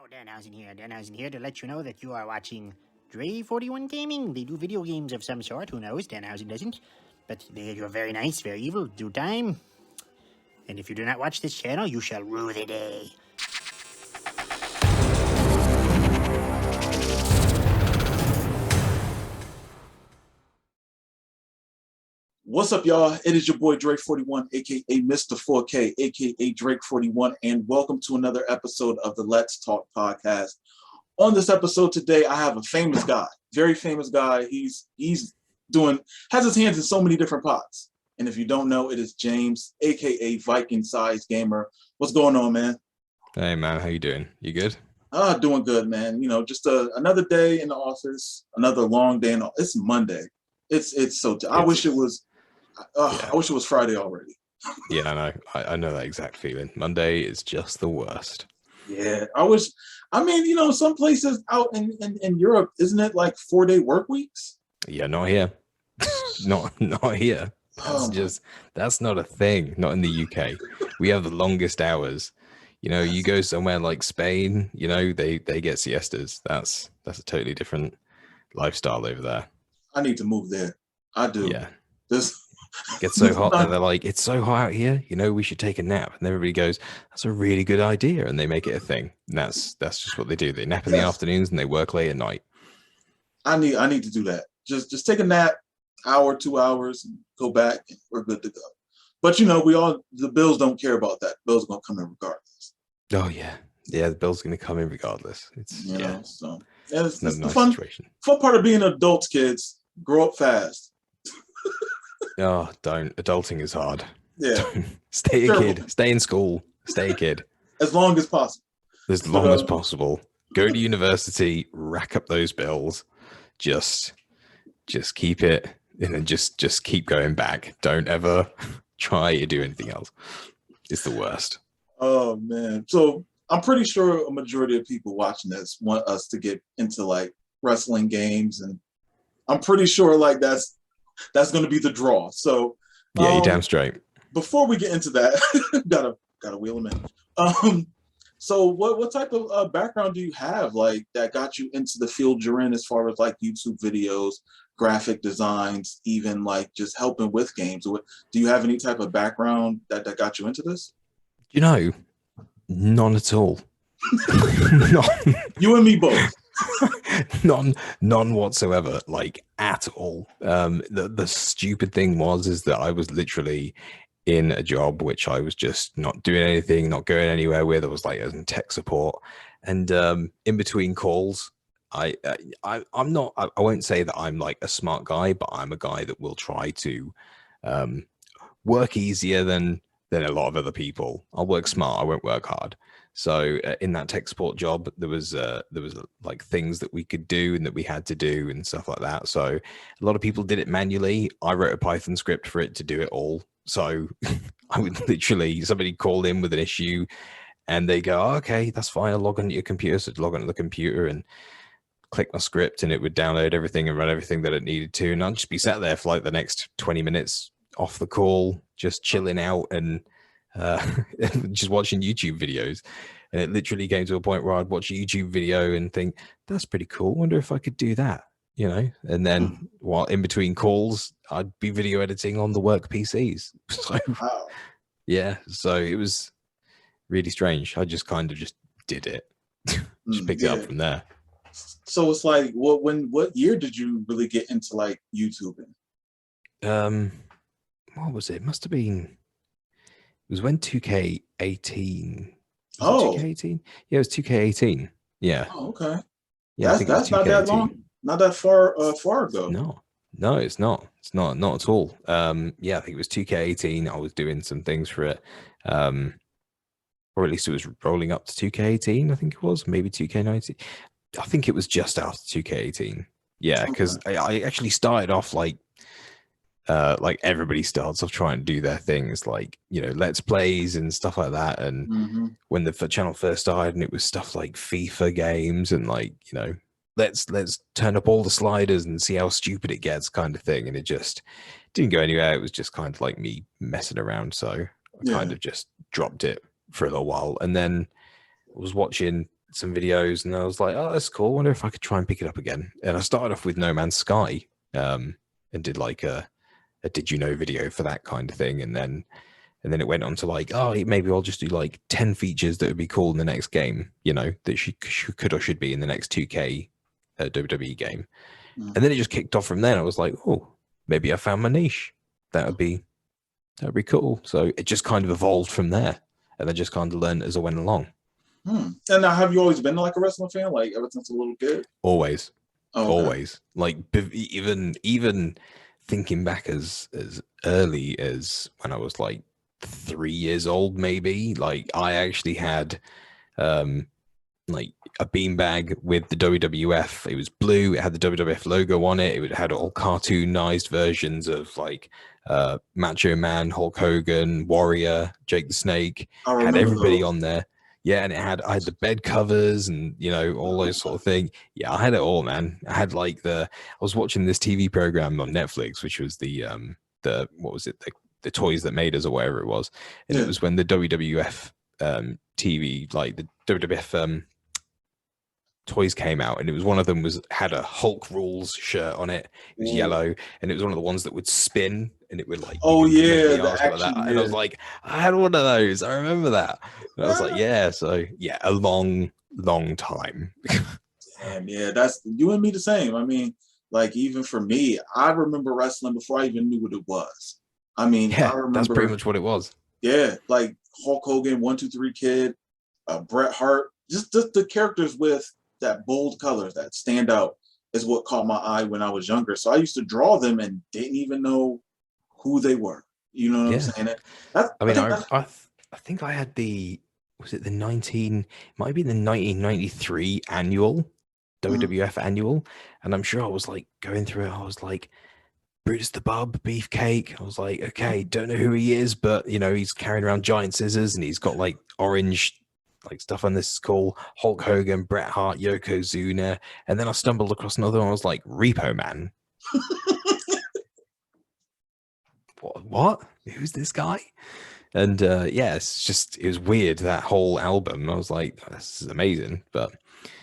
Danhausen here to let you know that you are watching Dre41 Gaming. They do video games of some sort. Who knows? Danhausen doesn't. But you're very nice, very evil, do time. And if you do not watch this channel, you shall rue the day. What's up, y'all? It is your boy Drake41, aka Mr. 4K, aka Drake41, and welcome to another episode of the Let's Talk podcast. On this episode today, I have a famous guy, very famous guy. Has his hands in so many different pots. And if you don't know, it is James, aka VikingSizeGamer. What's going on, man? Hey, man, how you doing? You good? Doing good, man. You know, just another day in the office, another long day in the office. It's Monday. It's so. I wish it was. I wish it was Friday already. Yeah, I know that exact feeling. Monday is just the worst. Yeah, I wish. I mean, you know, some places out in Europe, isn't it like 4-day work weeks? Yeah, not here. not here. That's not a thing. Not in the UK. We have the longest hours. You know, you go somewhere like Spain, you know, they get siestas. That's a totally different lifestyle over there. I need to move there. I do. Yeah. It gets so hot that they're like, it's so hot out here, you know, we should take a nap. And everybody goes, that's a really good idea. And they make it a thing. And that's just what they do. They nap in the afternoons and they work late at night. I need to do that. Just take a nap, hour, 2 hours, and go back, and we're good to go. But you know, the bills don't care about that. The bills are gonna come in regardless. Oh yeah. Yeah, the bill's gonna come in regardless. It's it's the fun situation. Fun part of being adults, kids. Grow up fast. Oh, don't. Adulting is hard. Yeah. Stay a kid. Stay in school. Stay a kid. As long as possible. As long as possible. Go to university, rack up those bills. Just keep it, and then just keep going back. Don't ever try to do anything else. It's the worst. Oh man. So I'm pretty sure a majority of people watching this want us to get into like wrestling games, and I'm pretty sure like that's going to be the draw. So yeah, you're damn straight. Before we get into that, gotta wheel them in. So what type of background do you have like that got you into the field you're in, as far as like YouTube videos, graphic designs, even like just helping with games? Do you have any type of background that got you into this? You know, none at all. You and me both. None whatsoever, like at all. The stupid thing is that I was literally in a job which I was just not doing anything, not going anywhere with. I was like in tech support, and in between calls, I won't say that I'm like a smart guy, but I'm a guy that will try to work easier than a lot of other people. I'll work smart, I won't work hard. So in that tech support job, there was like things that we could do and that we had to do and stuff like that. So a lot of people did it manually. I wrote a Python script for it to do it all. So I would literally, somebody call in with an issue and they go, oh, okay, that's fine. I'll log onto your computer. So I'd log onto the computer and click my script, and it would download everything and run everything that it needed to. And I'd just be sat there for like the next 20 minutes off the call, just chilling out and just watching YouTube videos. And it literally came to a point where I'd watch a YouTube video and think, that's pretty cool, wonder if I could do that, you know. And then while in between calls, I'd be video editing on the work PCs. So wow. Yeah, so it was really strange. I just kind of just did it. Just picked it up from there. So it's like, what year did you really get into like YouTubing? What was it? Must have been, it was when 2K18. Oh, 2K18? Yeah, it was 2K18. Yeah. Oh, okay. Yeah, that's not that long, not that far ago. No, it's not. It's not at all. Yeah, I think it was 2K18. I was doing some things for it. Or at least it was rolling up to 2K18, I think it was, maybe 2K19. I think it was just after 2K18. Yeah, because I actually started off like everybody starts off trying to do their things, like, you know, let's plays and stuff like that. And when the channel first started, and it was stuff like FIFA games and like, you know, let's turn up all the sliders and see how stupid it gets kind of thing. And it just didn't go anywhere. It was just kind of like me messing around. So I kind of just dropped it for a little while, and then I was watching some videos, and I was like, oh, that's cool. I wonder if I could try and pick it up again. And I started off with No Man's Sky, and did like a did you know video for that kind of thing, and then it went on to like, oh, maybe I'll just do like 10 features that would be cool in the next game, you know, that she could or should be in the next 2K WWE game. Mm. And then it just kicked off from there. I was like, oh, maybe I found my niche. That would be cool. So it just kind of evolved from there, and I just kind of learned as I went along. And now, have you always been like a wrestling fan, like ever since a little kid? Always. Okay. Always. Like even thinking back as early as when I was like 3 years old, maybe. Like I actually had like a beanbag with the WWF. It was blue. It had the WWF logo on it. It had all cartoonized versions of like Macho Man, Hulk Hogan, Warrior, Jake the Snake. Had everybody those on there. Yeah, and I had the bed covers and, you know, all those sort of thing. Yeah, I had it all, man. I had like I was watching this TV program on Netflix, which was the what was it, the Toys That Made Us or whatever it was, and it was when the WWF TV, like the WWF toys came out, and it was one of them had a Hulk Rules shirt on it. It was yellow, and it was one of the ones that would spin, and it would like, oh yeah, the action, like that. And I was like, I had one of those. I remember that. And I was like, yeah. So yeah, a long time. Damn, yeah, that's you and me the same. I mean, like even for me, I remember wrestling before I even knew what it was. I mean, yeah, I remember that's pretty much what it was. Yeah, like Hulk Hogan, 1, 2, 3 Kid, Bret Hart, just the characters with that bold colors that stand out is what caught my eye when I was younger. So I used to draw them and didn't even know who they were. You know what I'm saying? I think I had was it the 1993 annual WWF annual, and I'm sure I was like going through it. I was like, Brutus the Bub, Beefcake. I was like, okay, don't know who he is, but you know, he's carrying around giant scissors and he's got like orange like stuff on this is cool. Hulk Hogan, Bret Hart, Yokozuna. And then I stumbled across another one. I was like, Repo Man. What? Who's this guy? And yeah, it was weird, that whole album. I was like, this is amazing. But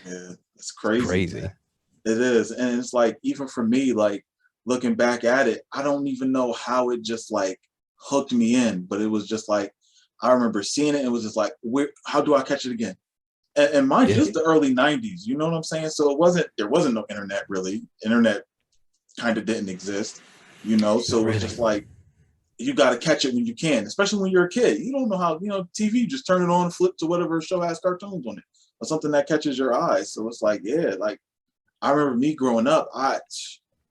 yeah, it's crazy. Man. It is. And it's like, even for me, like looking back at it, I don't even know how it just like hooked me in, but it was just like, I remember seeing it and it was just like, how do I catch it again? And mind you, just the early 90s, you know what I'm saying? So there wasn't no internet really. Internet kind of didn't exist, you know? So it was just like, you got to catch it when you can, especially when you're a kid. You don't know how, you know, TV, just turn it on, flip to whatever show has cartoons on it or something that catches your eye. So it's like, yeah, like I remember me growing up, I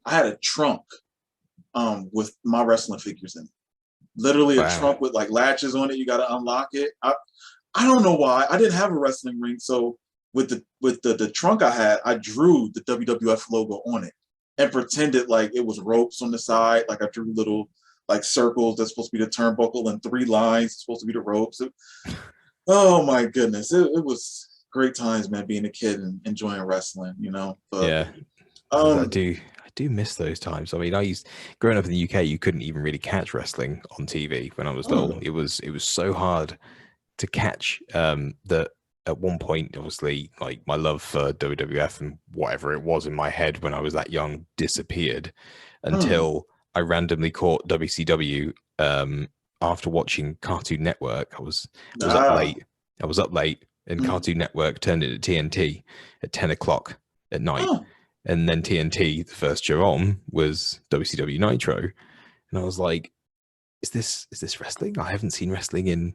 had a trunk with my wrestling figures in it. Literally a trunk with like latches on it. You got to unlock it. I don't know why. I didn't have a wrestling ring. So with the trunk I had, I drew the WWF logo on it and pretended like it was ropes on the side. Like I drew little like circles that's supposed to be the turnbuckle and 3 lines supposed to be the ropes. Oh my goodness. It was great times, man, being a kid and enjoying wrestling, you know? But, yeah. I do miss those times. I mean, growing up in the UK, you couldn't even really catch wrestling on TV when I was little. It was so hard to catch that at one point, obviously, like my love for WWF and whatever it was in my head when I was that young disappeared until I randomly caught WCW after watching Cartoon Network. I was up late. I was up late, and Cartoon Network turned it to TNT at 10 o'clock at night. And then TNT, the first show on, was WCW Nitro. And I was like, is this wrestling? I haven't seen wrestling in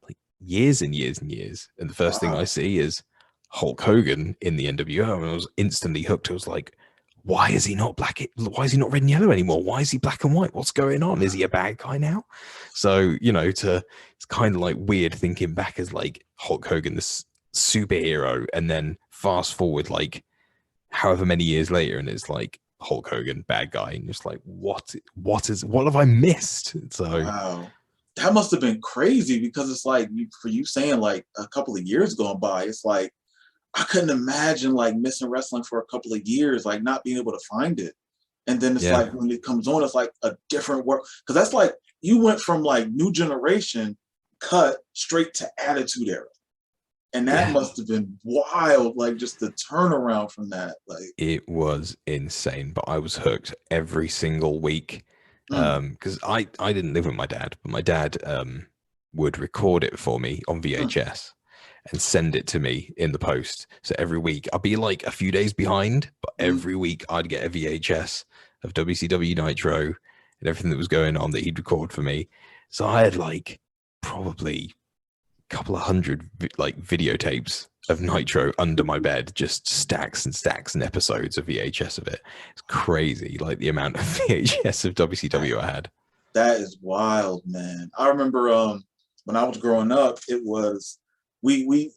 like years and years and years. And the first thing I see is Hulk Hogan in the NWO. And I was instantly hooked. I was like, why is he not black? Why is he not red and yellow anymore? Why is he black and white? What's going on? Is he a bad guy now? So, you know, it's kind of like weird thinking back as like Hulk Hogan, this superhero, and then fast forward like however many years later, and it's like Hulk Hogan, bad guy, and just like, what have I missed? So wow, that must have been crazy, because it's like, for you saying like a couple of years going by, it's like I couldn't imagine like missing wrestling for a couple of years, like not being able to find it. And then it's like when it comes on, it's like a different work, because that's like you went from like New Generation cut straight to Attitude Era. And that must have been wild, like just the turnaround from that. Like it was insane, but I was hooked every single week. Because I didn't live with my dad, but my dad would record it for me on VHS and send it to me in the post. So every week I'd be like a few days behind, but every week I'd get a VHS of WCW Nitro and everything that was going on that he'd record for me. So I had like probably a couple of hundred like videotapes of Nitro under my bed, just stacks and stacks and episodes of VHS of it. It's crazy, like the amount of VHS of WCW I had. that is wild, man. I remember when I was growing up, it was we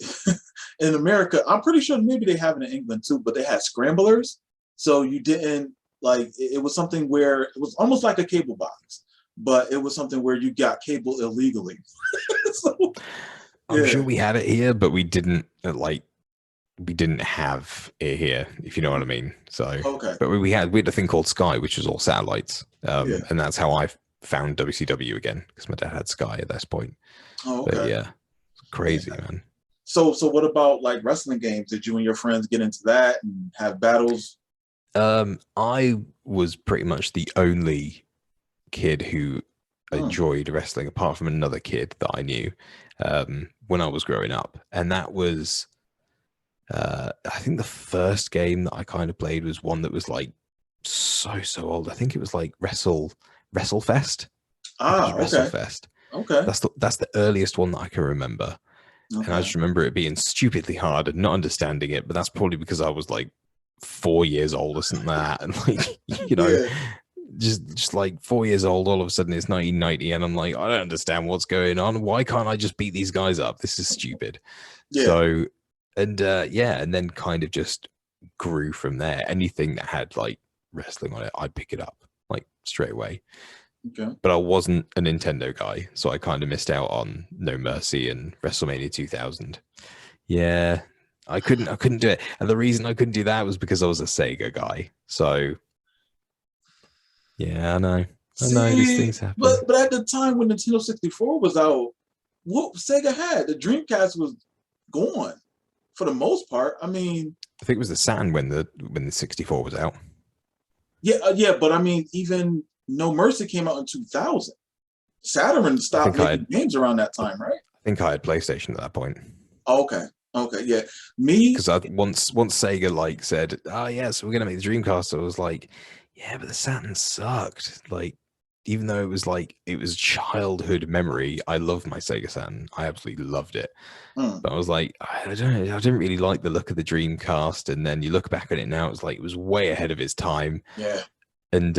in America, I'm pretty sure maybe they have it in England too, but they had scramblers. So you didn't like it was something where it was almost like a cable box, but it was something where you got cable illegally. So, I'm sure we had it here, but we didn't we didn't have it here, if you know what I mean. So, okay. But we had a thing called Sky, which was all satellites, and that's how I found WCW again because my dad had Sky at this point. Oh, okay. But yeah, it's crazy, man. So what about like wrestling games? Did you and your friends get into that and have battles? I was pretty much the only kid who enjoyed wrestling, apart from another kid that I knew when I was growing up, and that was. I think the first game that I kind of played was one that was like so old. I think it was like WrestleFest. Ah, okay. WrestleFest. Okay. That's the earliest one that I can remember. Okay. And I just remember it being stupidly hard and not understanding it, but that's probably because I was like 4 years old or something like that. And like, you know, just like 4 years old, all of a sudden it's 1990 and I'm like, I don't understand what's going on. Why can't I just beat these guys up? This is stupid. Yeah. So, and and then kind of just grew from there. Anything that had like wrestling on it, I'd pick it up like straight away. Okay. But I wasn't a Nintendo guy, so I kind of missed out on No Mercy and WrestleMania 2000. Yeah, I couldn't do it. And the reason I couldn't do that was because I was a Sega guy. So yeah, I know these things happen. But at the time when Nintendo 64 was out, what Sega had, the Dreamcast was gone for the most part. I mean, I think it was the Saturn when the 64 was out. Yeah, but I mean, even No Mercy came out in 2000. Saturn stopped making games around that time, right? I think I had PlayStation at that point. Okay, yeah. Me, because once Sega like said, "Oh yeah, so we're gonna make the Dreamcast," I was like, "Yeah, but the Saturn sucked." Like, even though it was childhood memory, I loved my Sega Saturn. I absolutely loved it. But I was like, I didn't really like the look of the Dreamcast. And then you look back at it now, it's like it was way ahead of its time. Yeah. And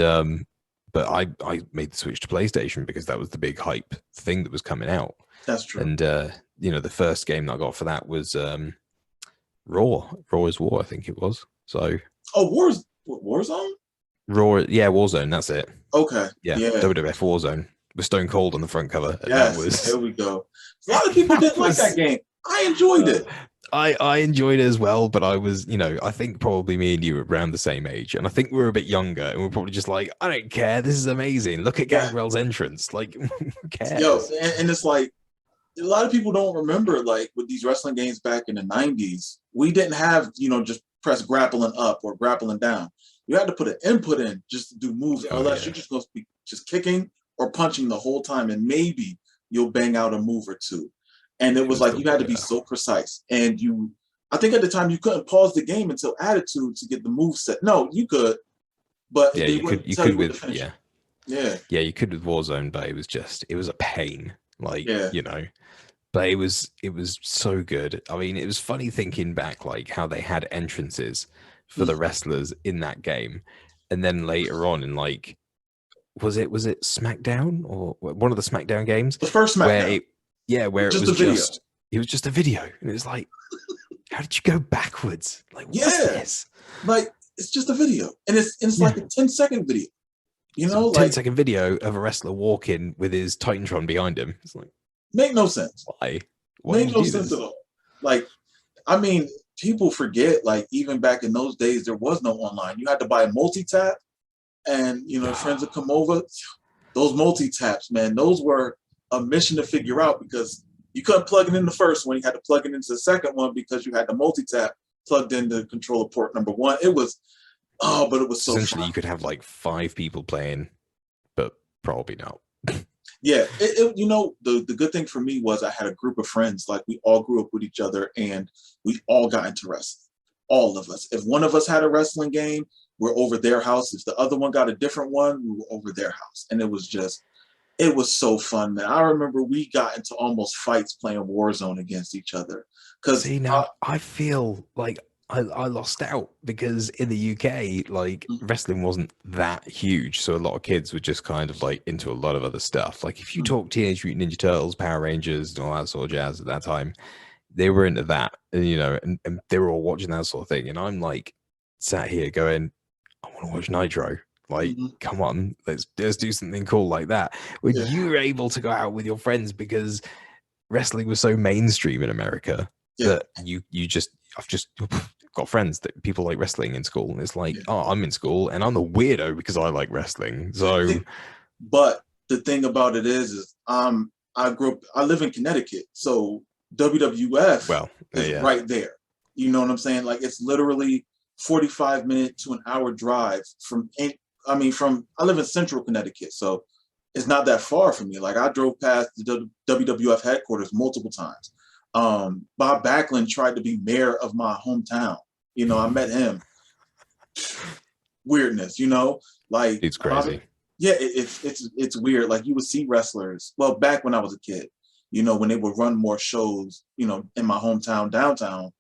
but I made the switch to PlayStation because that was the big hype thing that was coming out. That's true. And you know, the first game that I got for that was Raw is War, I think it was. So Warzone? Raw, yeah, Warzone, that's it. Okay. Yeah. WWF Warzone with Stone Cold on the front cover. Yes, there we go. A lot of people didn't like that game. I enjoyed it. I enjoyed it as well, but I was, you know, I think probably me and you were around the same age, and I think we were a bit younger, and we're probably just like, I don't care, this is amazing. Look at Gangrel's entrance, like, who cares? Yo, and it's like a lot of people don't remember, like with these wrestling games back in the 90s, we didn't have, you know, just press grappling up or grappling down. You had to put an input in just to do moves, unless you're just going to be just kicking or punching the whole time, and maybe you'll bang out a move or two. And it was like you had to be so precise. And I think at the time you couldn't pause the game until Attitude to get the move set. No, you could, but yeah, you could with you could with Warzone, but it was a pain. Like you know, but it was so good. I mean, it was funny thinking back, like how they had entrances for the wrestlers in that game, and then later on in like, was it SmackDown or one of the SmackDown games? The first SmackDown. Where it was just a video, and it was like, how did you go backwards? Like, what's this? Like, it's just a video, and it's like a 10-second video. You know, like 10-second video of a wrestler walking with his Titantron behind him. It's like, make no sense. Why make no sense at all. Like, I mean, people forget, like, even back in those days, there was no online. You had to buy a multi-tap, and you know, friends would come over. Those multi-taps, man, those were a mission to figure out because You couldn't plug it in the first one. You had to plug it into the second one because you had the multi-tap plugged into controller port number one. It was, but it was so Essentially, fun. you could have like 5 people playing, but probably not. Yeah, the good thing for me was I had a group of friends. Like we all grew up with each other, and we all got into wrestling. All of us. If one of us had a wrestling game, we're over their house. If the other one got a different one, we were over their house, and it was so fun, man. I remember we got into almost fights playing Warzone against each other. Because See, now I feel like I lost out because in the UK, like wrestling wasn't that huge. So a lot of kids were just kind of like into a lot of other stuff. Like if you talk Teenage Mutant Ninja Turtles, Power Rangers, and all that sort of jazz at that time, they were into that. And, you know, and they were all watching that sort of thing. And I'm like sat here going, I want to watch Nitro. Like, come on, let's do something cool like that. When you were able to go out with your friends because wrestling was so mainstream in America that I've just got friends that people like wrestling in school, and it's like, oh, I'm in school and I'm the weirdo because I like wrestling. So, but the thing about it is I live in Connecticut, so WWF is right there. You know what I'm saying? Like it's literally 45-minute to an hour drive I live in central Connecticut, so it's not that far from me. Like I drove past the WWF headquarters multiple times. Bob Backlund tried to be mayor of my hometown. You know, I met him. Weirdness, you know, like it's crazy. It's weird. Like you would see wrestlers. Well, back when I was a kid, you know, when they would run more shows, you know, in my hometown, downtown,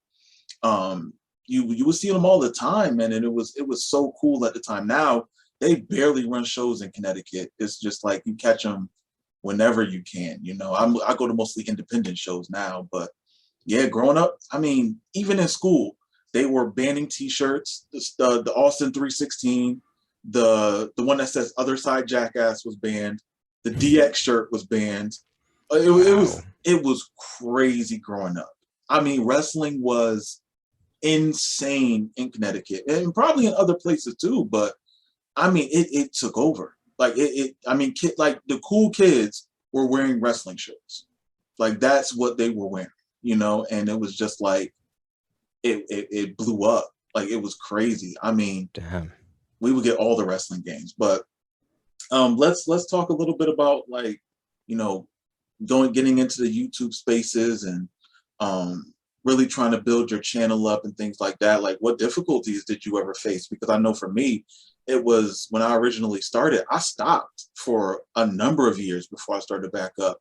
you would see them all the time, man, and it was so cool at the time. Now they barely run shows in Connecticut. It's just like you catch them whenever you can. You know, I go to mostly independent shows now, but yeah, growing up, I mean, even in school, they were banning T-shirts. The Austin 316, the one that says "Other Side Jackass" was banned. The DX shirt was banned. It was crazy growing up. I mean, wrestling was insane in Connecticut and probably in other places too. But I mean, it took over. Like like the cool kids were wearing wrestling shirts. Like that's what they were wearing, you know. And it was just like it blew up. Like it was crazy. I mean, damn, we would get all the wrestling games. But let's talk a little bit about like, you know, getting into the YouTube spaces and really trying to build your channel up and things like that. Like what difficulties did you ever face? Because I know for me, it was when I originally started, I stopped for a number of years before I started back up.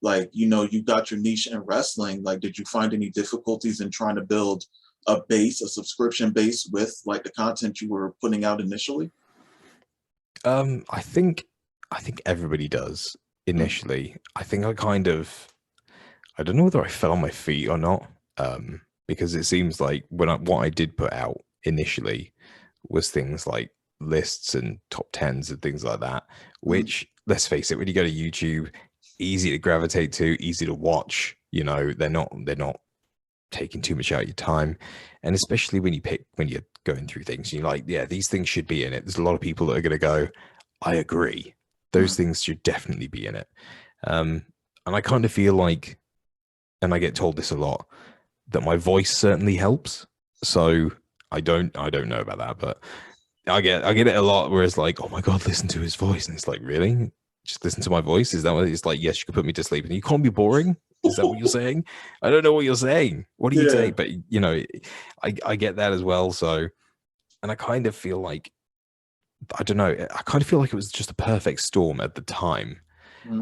Like, you know, you got your niche in wrestling. Like, did you find any difficulties in trying to build a subscription base with like the content you were putting out initially? I think everybody does initially. I think I don't know whether I fell on my feet or not, because it seems like what I did put out initially was things like lists and top 10s and things like that, which, let's face it, when you go to YouTube, easy to gravitate to, easy to watch. You know, they're not taking too much out of your time, and especially when you're going through things, you're like, yeah, these things should be in it. There's a lot of people that are going to go, I agree, those things should definitely be in it. And I kind of feel like, and I get told this a lot, that my voice certainly helps. So I don't know about that, but I get it a lot where it's like, oh my god, listen to his voice, and it's like, really? Just listen to my voice? Is that what it's like? Yes, you could put me to sleep and you can't be boring. Is that what you're saying? I don't know what you're saying. What do you say? But you know, I get that as well. So, and I kind of feel like, I don't know, I kind of feel like it was just a perfect storm at the time.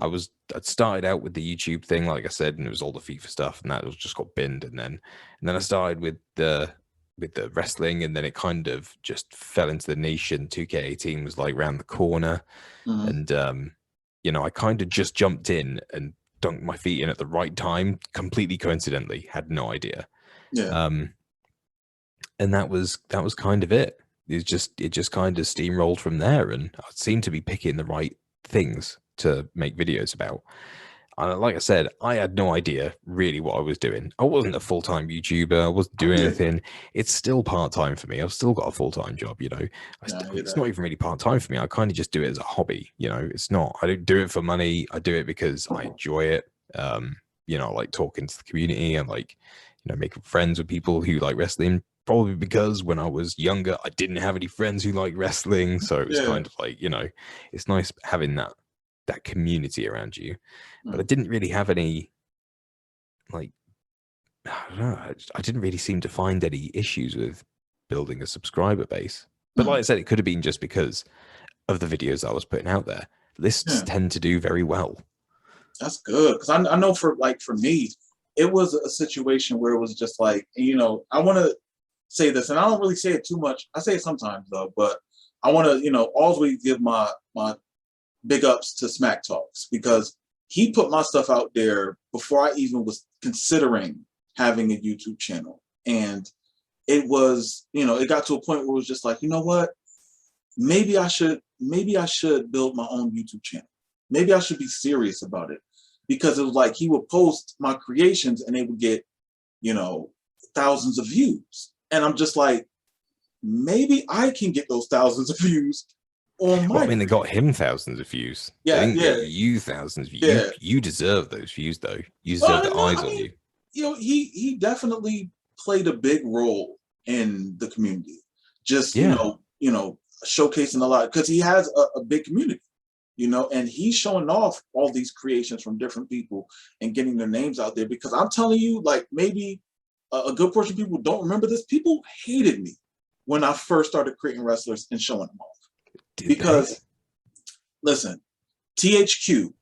I'd started out with the YouTube thing, like I said, and it was all the FIFA stuff, and that just got binned, and then I started with the wrestling, and then it kind of just fell into the niche, and 2K18 was like around the corner, and you know, I kind of just jumped in and dunked my feet in at the right time, completely coincidentally, had no idea. And that was kind of it. It just kind of steamrolled from there, and I seemed to be picking the right things to make videos about. Like I said, I had no idea really what I was doing. I wasn't a full-time YouTuber. I wasn't doing anything. It's still part-time for me. I've still got a full-time job, you know. It's not even really part-time for me. I kind of just do it as a hobby, you know. It's not, I don't do it for money. I do it because I enjoy it. You you know, like talking to the community and like, you know, making friends with people who like wrestling. Probably because when I was younger, I didn't have any friends who like wrestling, so it was kind of like, you know, it's nice having that community around you. But I didn't really have any, like, I don't know, I didn't really seem to find any issues with building a subscriber base. But like I said, it could have been just because of the videos I was putting out there. Lists tend to do very well. That's good, because I know for me, it was a situation where it was just like, you know, I want to say this, and I don't really say it too much. I say it sometimes though, but I want to, you know, always give my big ups to Smack Talks, because he put my stuff out there before I even was considering having a YouTube channel. And it was, you know, it got to a point where it was just like, you know what, maybe I should build my own YouTube channel. Maybe I should be serious about it, because it was like he would post my creations and they would get, you know, thousands of views. And I'm just like, maybe I can get those thousands of views on my. Well, I mean, they got him thousands of views. Yeah, they didn't get you thousands of views. Yeah. You deserve those views, though. You deserve the eyes on you. You know, he definitely played a big role in the community. Just you know, showcasing a lot, because he has a big community. You know, and he's showing off all these creations from different people and getting their names out there. Because I'm telling you, like, maybe a good portion of people don't remember this. People hated me when I first started creating wrestlers and showing them off. Because, listen, THQ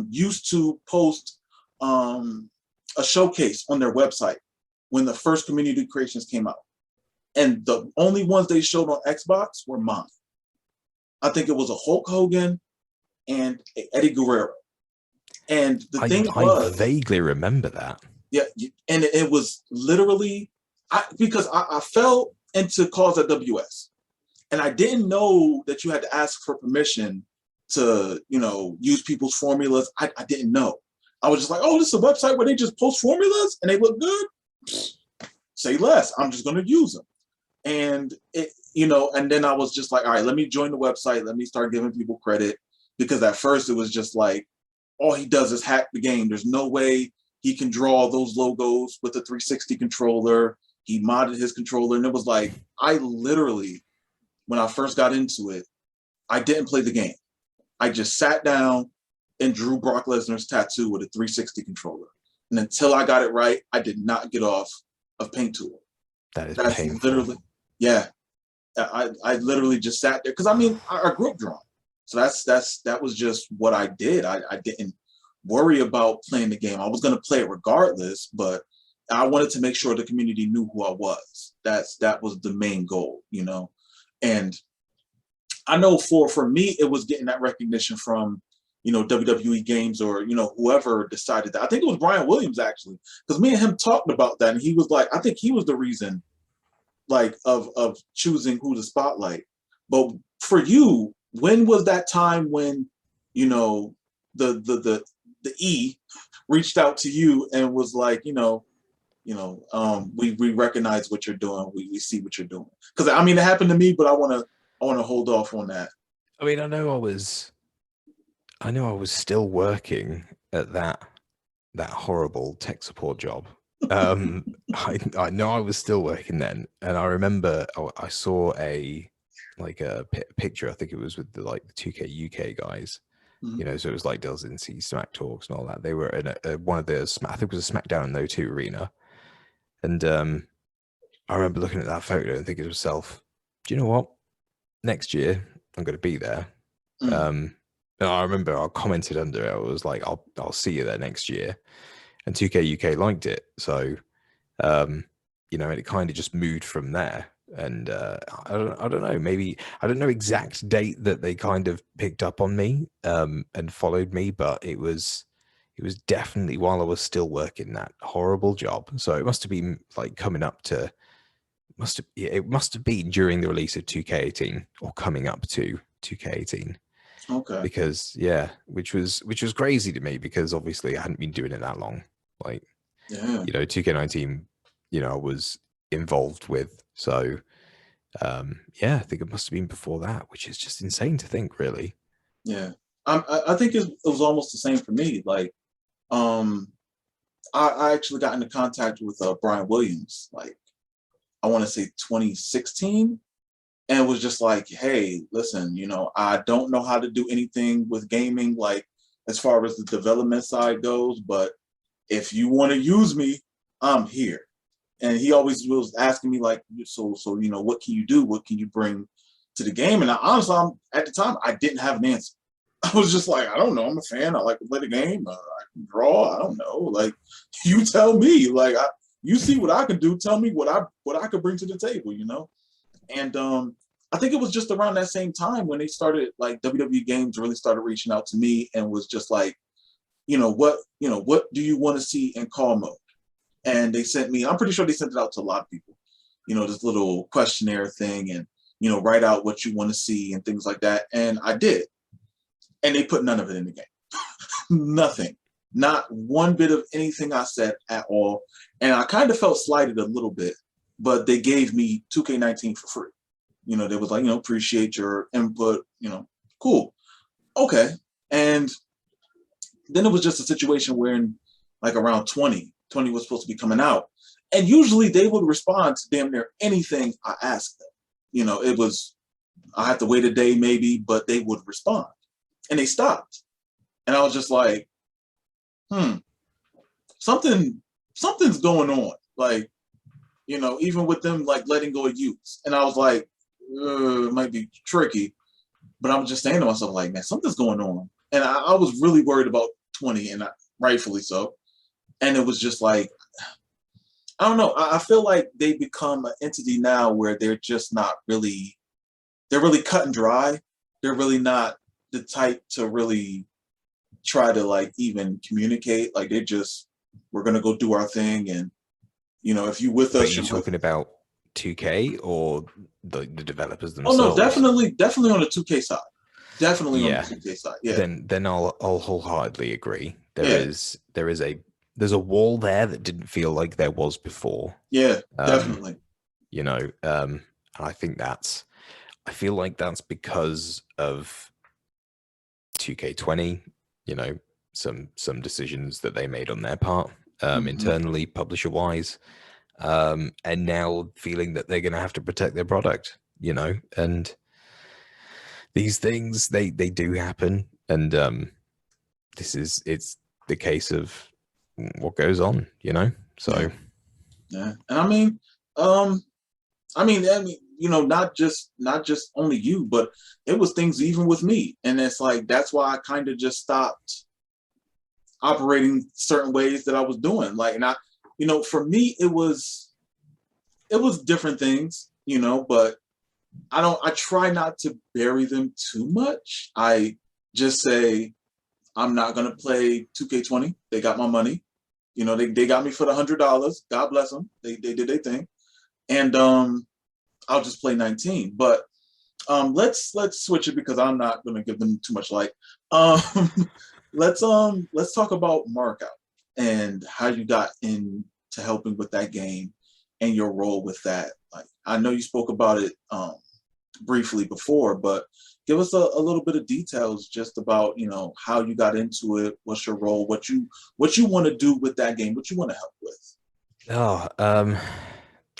used to post a showcase on their website when the first community creations came out. And the only ones they showed on Xbox were mine. I think it was a Hulk Hogan and Eddie Guerrero. And the thing was, I vaguely remember that. Yeah, and it was literally, because I fell into Cause at WS, and I didn't know that you had to ask for permission to, you know, use people's formulas. I didn't know. I was just like, oh, this is a website where they just post formulas and they look good. Say less. I'm just going to use them. And it, you know, and then I was just like, all right, let me join the website. Let me start giving people credit, because at first it was just like, all he does is hack the game. There's no way he can draw those logos with the 360 controller. He modded his controller, and it was like, I literally, when I first got into it, I didn't play the game. I just sat down and drew Brock Lesnar's tattoo with a 360 controller. And until I got it right, I did not get off of Paint Tool. That's painful. Literally, yeah. I literally just sat there, because I mean, I grew up drawing. So that was just what I did. I didn't worry about playing the game. I was going to play it regardless, but I wanted to make sure the community knew who I was. That was the main goal, you know. And I know for me, it was getting that recognition from, you know, WWE Games, or, you know, whoever decided that. I think it was Brian Williams, actually, because me and him talked about that, and he was like, I think he was the reason, like, of choosing who to spotlight. But for you, when was that time when, you know, the E reached out to you and was like, we recognize what you're doing. We see what you're doing. Because I mean, it happened to me, but I want to hold off on that. I mean, I know I was still working at that horrible tech support job. I know I was still working then, and I remember I saw a picture. I think it was with the 2K UK guys. Mm-hmm. You know, so it was like Dells in C Smack Talks and all that. They were in one of the I think it was a SmackDown No 2 arena, and I remember looking at that photo and thinking to myself, do you know what? Next year I'm going to be there. And I remember I commented under it. I was like, I'll see you there next year. And 2K UK liked it. So, you know, and it kind of just moved from there. And I don't know, maybe I don't know exact date that they kind of picked up on me and followed me, but it was definitely while I was still working that horrible job. So it must have been like coming up to it must have been during the release of 2K18 or coming up to 2K18. Okay. Because which was crazy to me, because obviously I hadn't been doing it that long. Like, you know, 2K19, you know, I was involved with. So I think it must have been before that, which is just insane to think, really. Yeah. I think it was almost the same for me. Like, I actually got into contact with Brian Williams, like I want to say 2016, and it was just like, hey, listen, I don't know how to do anything with gaming, like as far as the development side goes, but if you want to use me, I'm here. And he always was asking me like, so what can you do? What can you bring to the game? And honestly, at the time, I didn't have an answer. I was just like, I don't know. I'm a fan. I like to play the game. I can draw. I don't know. Like, you tell me. Like, you see what I can do. Tell me what I could bring to the table. And I think it was just around that same time when they started, like WWE Games really started reaching out to me and was just like, what do you want to see in call mode? And they sent me, I'm pretty sure they sent it out to a lot of people, this little questionnaire thing and, write out what you want to see and things like that. And I did. And they put none of it in the game. Nothing. Not one bit of anything I said at all. And I kind of felt slighted a little bit, but they gave me 2K19 for free. They was like, appreciate your input, cool. Okay. And then it was just a situation where in like around 20 was supposed to be coming out. And usually they would respond to damn near anything I asked them. It was, I had to wait a day maybe, but they would respond. And they stopped. And I was just like, something's going on. Like, even with them like letting go of youths. And I was like, it might be tricky. But I'm just saying to myself, like, man, something's going on. And I was really worried about 20, and rightfully so. And it was just like, I don't know. I feel like they become an entity now where they're just not really, they're really cut and dry. They're really not the type to really try to like even communicate. Like they just, we're going to go do our thing. And, if you with us, you're talking about 2K or the developers oh themselves? no, definitely on the 2K side. Definitely Yeah. on the 2K side. Yeah. Then I'll wholeheartedly agree. There's a wall there that didn't feel like there was before. Yeah, definitely. And I think I feel like that's because of 2K20, some decisions that they made on their part, internally, publisher wise, and now feeling that they're going to have to protect their product, and these things, they do happen. And it's the case of what goes on, so. Yeah. And not just only you, but it was things even with me. And it's like, that's why I kind of just stopped operating certain ways that I was doing. Like, and for me, it was different things, but I try not to bury them too much. I just say, I'm not going to play 2K20. They got my money. They got me for the $100. God bless them. They did their thing. And I'll just play 19. But let's switch it because I'm not going to give them too much light. Let's talk about Markout and how you got into helping with that game and your role with that. Like, I know you spoke about it briefly before, but give us a little bit of details just about how you got into it, what's your role, what you want to do with that game, what you want to help with.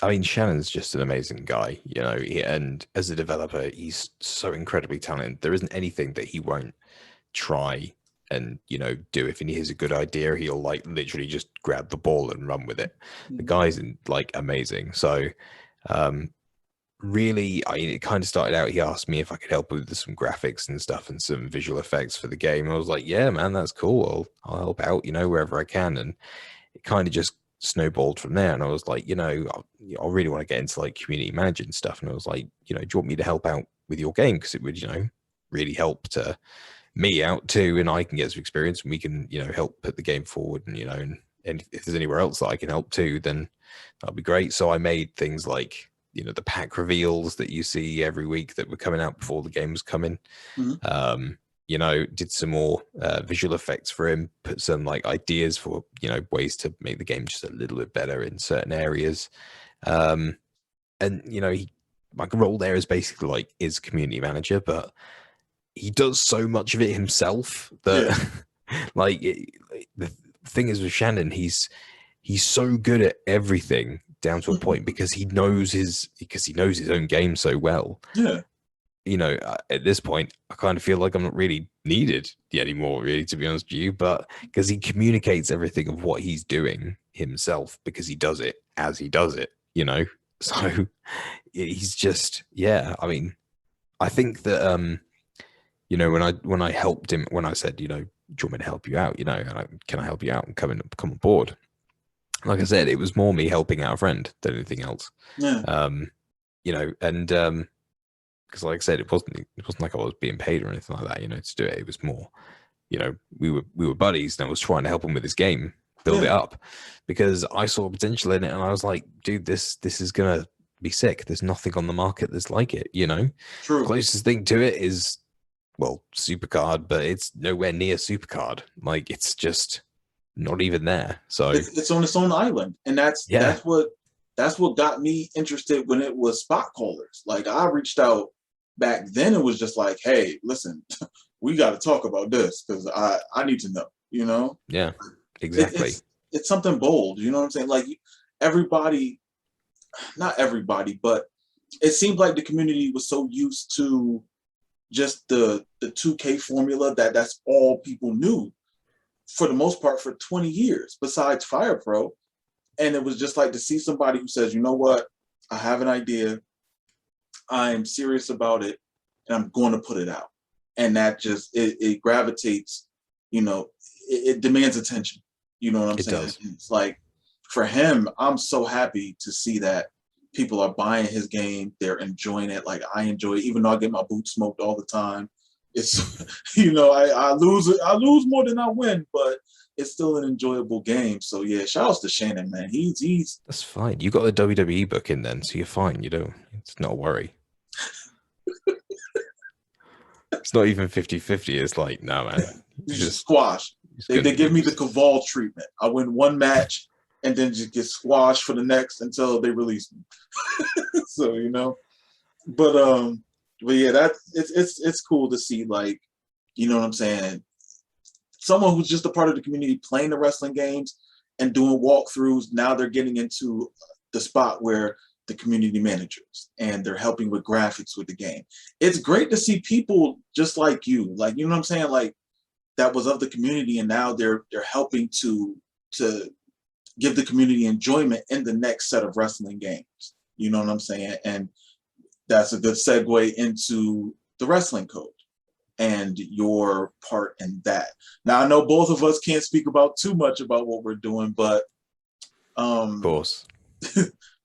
I mean, Shannon's just an amazing guy, and as a developer, he's so incredibly talented. There isn't anything that he won't try and do. If he has a good idea, he'll like literally just grab the ball and run with it. The guy's like amazing. So really, it kind of started out, he asked me if I could help with some graphics and stuff and some visual effects for the game. I was like, yeah, man, that's cool. I'll help out, wherever I can. And it kind of just snowballed from there. And I was like, I really want to get into like community managing stuff. And I was like, do you want me to help out with your game? Because it would, really help to me out too. And I can get some experience and we can, help put the game forward. And, and if there's anywhere else that I can help too, then that'll be great. So I made things like, the pack reveals that you see every week that were coming out before the game was coming. Did some more visual effects for him, put some like ideas for, ways to make the game just a little bit better in certain areas. And, my role there is basically like is community manager, but he does so much of it himself that thing is with Shannon, he's so good at everything down to a point because he knows his own game so well. Yeah. At this point, I kind of feel like I'm not really needed anymore, really, to be honest with you. But because he communicates everything of what he's doing himself, because he does it as he does it, So he's just, yeah. I mean, I think that when I helped him, when I said, do you want me to help you out? Can I help you out and come on board? Like I said, it was more me helping out a friend than anything else. Yeah. And because like I said, it wasn't like I was being paid or anything like that, to do it. It was more, we were buddies, and I was trying to help him with his game, build it up, because I saw potential in it, and I was like, dude, this is gonna be sick. There's nothing on the market that's like it, True. Closest thing to it is, well, Supercard, but it's nowhere near Supercard. Like, it's just not even there. So it's on its own island, and that's what got me interested when it was spot callers. Like, I reached out back then. It was just like, hey, listen, we got to talk about this because I need to know. Yeah, exactly. It's something bold. You know what I'm saying? Like, everybody, not everybody, but it seemed like the community was so used to just the 2K formula that's all people knew for the most part for 20 years, besides Fire Pro. And it was just like to see somebody who says, you know what, I have an idea, I'm serious about it, and I'm going to put it out. And that just, it gravitates, it demands attention. You know what I'm saying? Does. It's like, for him, I'm so happy to see that people are buying his game. They're enjoying it. Like, I enjoy it, even though I get my boots smoked all the time. It's, I lose more than I win, but it's still an enjoyable game. So yeah, shout outs to Shannon, man. He's That's fine. You got the WWE book in then, so you're fine. It's not a worry. It's not even 50-50. It's like, no, man. just squash. They give me the Caval treatment. I win one match and then just get squashed for the next until they release me. So, but yeah, it's cool to see, like, you know what I'm saying, someone who's just a part of the community playing the wrestling games and doing walkthroughs. Now they're getting into the spot where the community managers and they're helping with graphics with the game. It's great to see people just like you, like, you know what I'm saying, like, that was of the community, and now they're helping to give the community enjoyment in the next set of wrestling games. You know what I'm saying? And that's a good segue into the wrestling code and your part in that. Now, I know both of us can't speak about too much about what we're doing, but of course,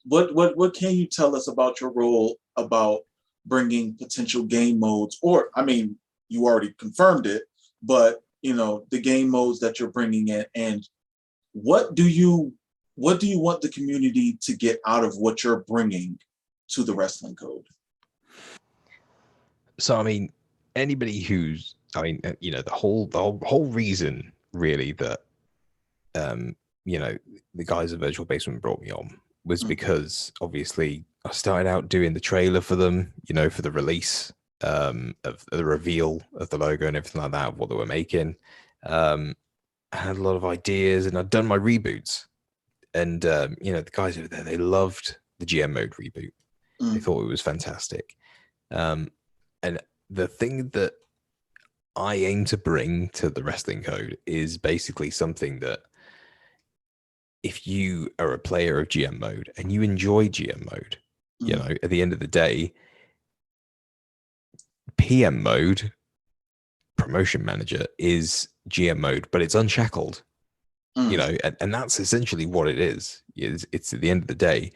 what can you tell us about your role, about bringing potential game modes, or, I mean, you already confirmed it, but the game modes that you're bringing in, and what do you want the community to get out of what you're bringing to the wrestling code? So, I mean, anybody who's, the whole reason really that, the guys at Virtual Basement brought me on was because obviously I started out doing the trailer for them, for the release of the reveal of the logo and everything like that, of what they were making. I had a lot of ideas, and I'd done my reboots, and the guys over there, they loved the GM mode reboot. They thought it was fantastic. And the thing that I aim to bring to the wrestling code is basically something that, if you are a player of GM mode and you enjoy GM mode, at the end of the day, PM mode, promotion manager, is GM mode, but it's unshackled. And that's essentially what it is. It's at the end of the day,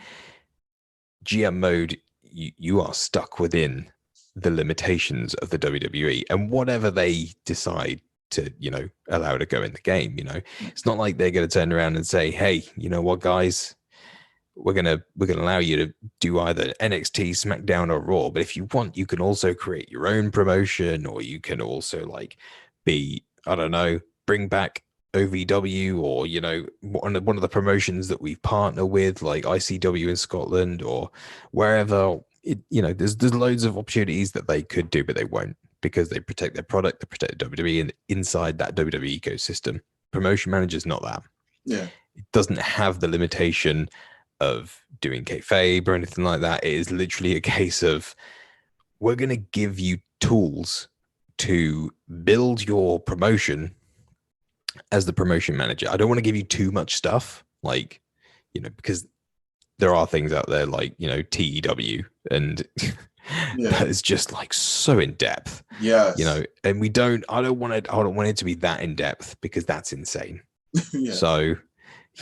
GM mode, you are stuck within the limitations of the WWE and whatever they decide to, allow to go in the game. It's not like they're going to turn around and say, hey, you know what, guys, we're gonna allow you to do either NXT, SmackDown, or Raw, but if you want, you can also create your own promotion, or you can also, like, be, I don't know, bring back OVW, or one of the promotions that we partner with, like ICW in Scotland or wherever. There's loads of opportunities that they could do, but they won't, because they protect their product, they protect WWE, and inside that WWE ecosystem, Promotion manager is not that. Yeah. It doesn't have the limitation of doing kayfabe or anything like that. It is literally a case of, we're going to give you tools to build your promotion as the promotion manager. I don't want to give you too much stuff, like, because there are things out there like, TEW, and that is just like so in depth. Yes. And I don't want it to be that in depth, because that's insane. Yeah. So,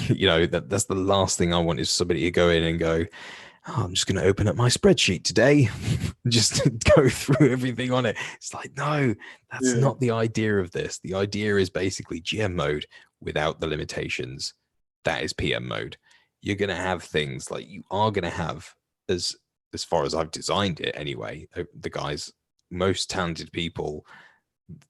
that's the last thing I want, is somebody to go in and go, oh, I'm just going to open up my spreadsheet today, just go through everything on it. It's like, no, that's not the idea of this. The idea is basically GM mode without the limitations. That is PM mode. You're going to have things like, you are going to have, as far as I've designed it anyway, the guys, most talented people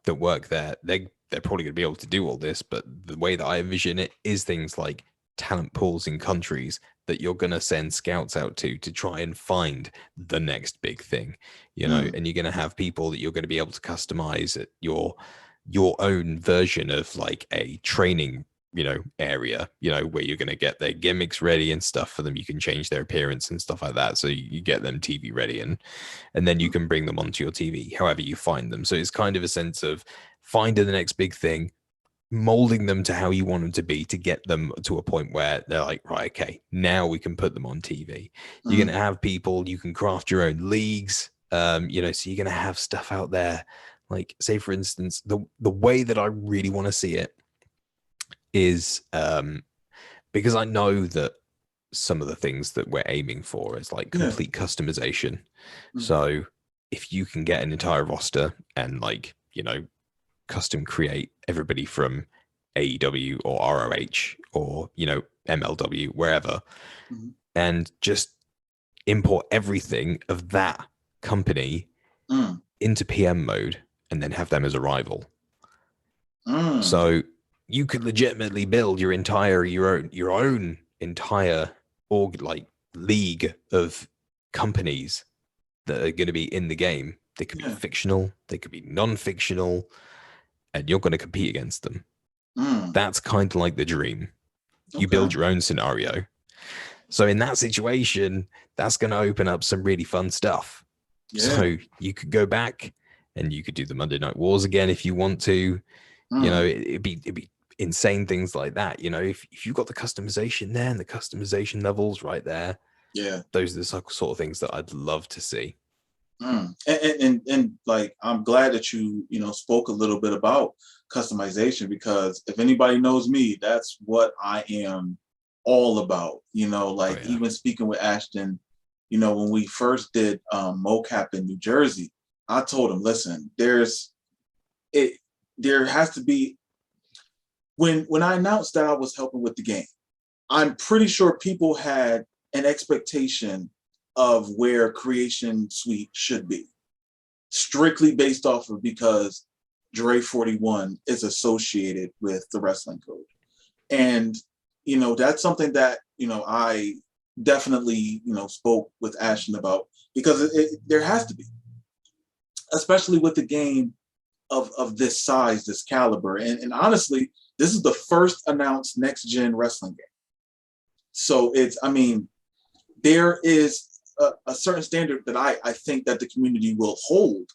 that work there, they're probably going to be able to do all this, but the way that I envision it is things like talent pools in countries that you're going to send scouts out to try and find the next big thing, and you're going to have people that you're going to be able to customize at your own version of like a training area, where you're going to get their gimmicks ready and stuff for them. You can change their appearance and stuff like that, so you get them TV ready, and then you can bring them onto your TV however you find them. So it's kind of a sense of finding the next big thing, molding them to how you want them to be, to get them to a point where they're like, right, okay, now we can put them on TV. You're going to have people, you can craft your own leagues, so you're going to have stuff out there. Like, say for instance, the way that I really want to see it is, because I know that some of the things that we're aiming for is like complete customization. So if you can get an entire roster and like, custom create everybody from AEW or ROH or, MLW, wherever, and just import everything of that company into PM mode and then have them as a rival. So you could legitimately build your own entire league of companies that are going to be in the game. They could be fictional, they could be non-fictional, and you're going to compete against them. That's kind of like the dream. You build your own scenario. So in that situation, that's going to open up some really fun stuff. So you could go back and you could do the Monday Night Wars again if you want to. It'd be insane things like that. If you've got the customization there and the customization levels right there, those are the sort of things that I'd love to see. And like, I'm glad that you spoke a little bit about customization, because if anybody knows me, that's what I am all about. Even speaking with Ashton, when we first did mocap in New Jersey, I told him, listen, there has to be, when I announced that I was helping with the game, I'm pretty sure people had an expectation of where Creation Suite should be, strictly based off of, because Dre 41 is associated with the wrestling code. And, that's something that, I definitely, spoke with Ashton about, because there has to be, especially with the game of this size, this caliber. And honestly, this is the first announced next gen wrestling game. So there is a certain standard that I think that the community will hold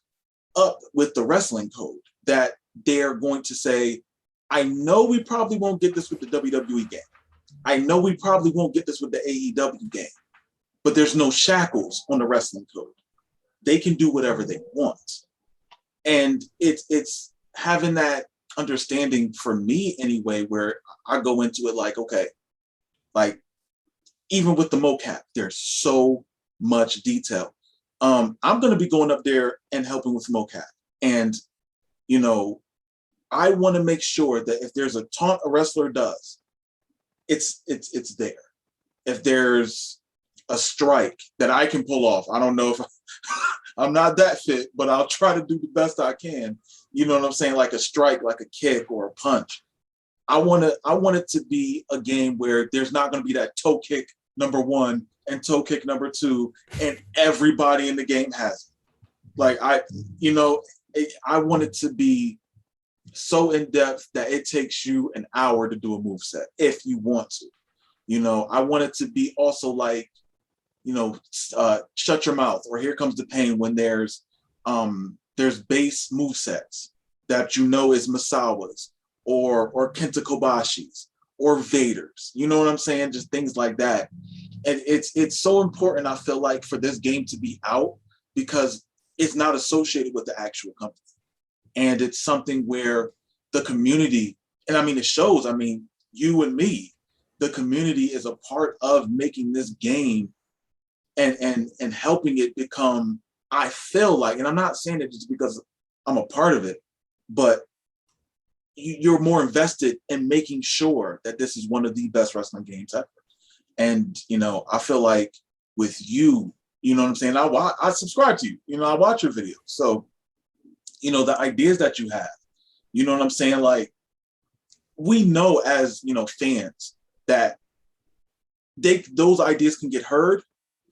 up with the wrestling code, that they're going to say, I know we probably won't get this with the WWE game. I know we probably won't get this with the AEW game, but there's no shackles on the wrestling code. They can do whatever they want. And it's having that understanding, for me anyway, where I go into it like, okay, like, even with the mocap, there's so much detail. I'm going to be going up there and helping with mocap. And, I want to make sure that if there's a taunt a wrestler does, it's there. If there's a strike that I can pull off, I don't know if I'm not that fit, but I'll try to do the best I can. You know what I'm saying? Like a strike, like a kick or a punch. I want it to be a game where there's not going to be that toe kick number 1 and toe kick number 2, and everybody in the game has it. Like, I want it to be so in depth that it takes you an hour to do a move set if you want to. I want it to be also like, Shut Your Mouth or Here Comes the Pain, when there's base move sets that is Masawa's or Kenta Kobashi's or Vader's. You know what I'm saying? Just things like that. And it's so important, I feel like, for this game to be out, because it's not associated with the actual company. And it's something where the community, and I mean, it shows, I mean, you and me, the community is a part of making this game and helping it become, I feel like, and I'm not saying it just because I'm a part of it, but you're more invested in making sure that this is one of the best wrestling games ever. And, I feel like with you, you know what I'm saying? I subscribe to you, I watch your videos. So, the ideas that you have, you know what I'm saying? Like, we know as, fans that those ideas can get heard,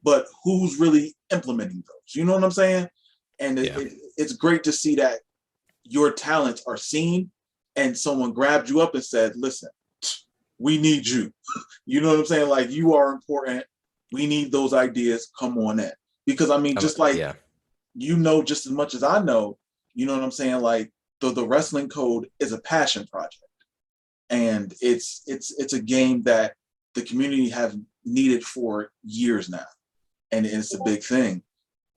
but who's really implementing those? You know what I'm saying? And it's great to see that your talents are seen and someone grabbed you up and said, listen, we need you. You know what I'm saying? Like, you are important. We need those ideas. Come on in. Because I mean, just like, just as much as I know, you know what I'm saying? Like, the wrestling code is a passion project. And it's a game that the community have needed for years now. And it's a big thing.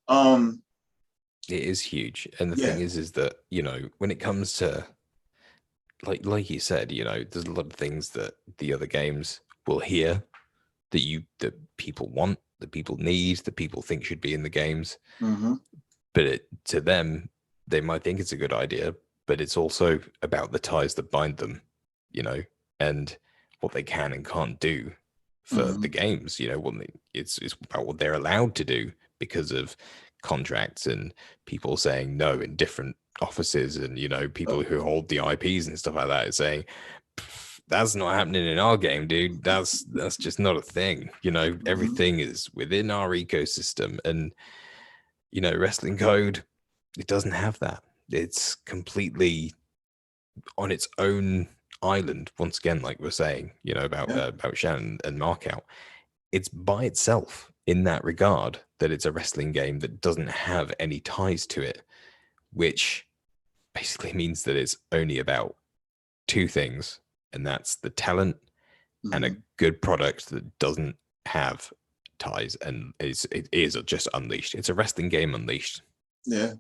It is huge. And the thing is that, when it comes to, like you said, there's a lot of things that the other games will hear that people want, that people need, that people think should be in the games. Mm-hmm. But to them, they might think it's a good idea, but it's also about the ties that bind them, and what they can and can't do for the games. It's about what they're allowed to do because of contracts and people saying no in different offices, and people who hold the IPs and stuff like that saying, that's not happening in our game, dude. That's just not a thing. Everything is within our ecosystem, and wrestling code, it doesn't have that. It's completely on its own island. Once again, like we're saying, about Shannon and Markout, it's by itself in that regard, that it's a wrestling game that doesn't have any ties to it, which basically means that it's only about two things, and that's the talent and a good product that doesn't have ties, and it is just unleashed. It's a wrestling game unleashed. Yeah,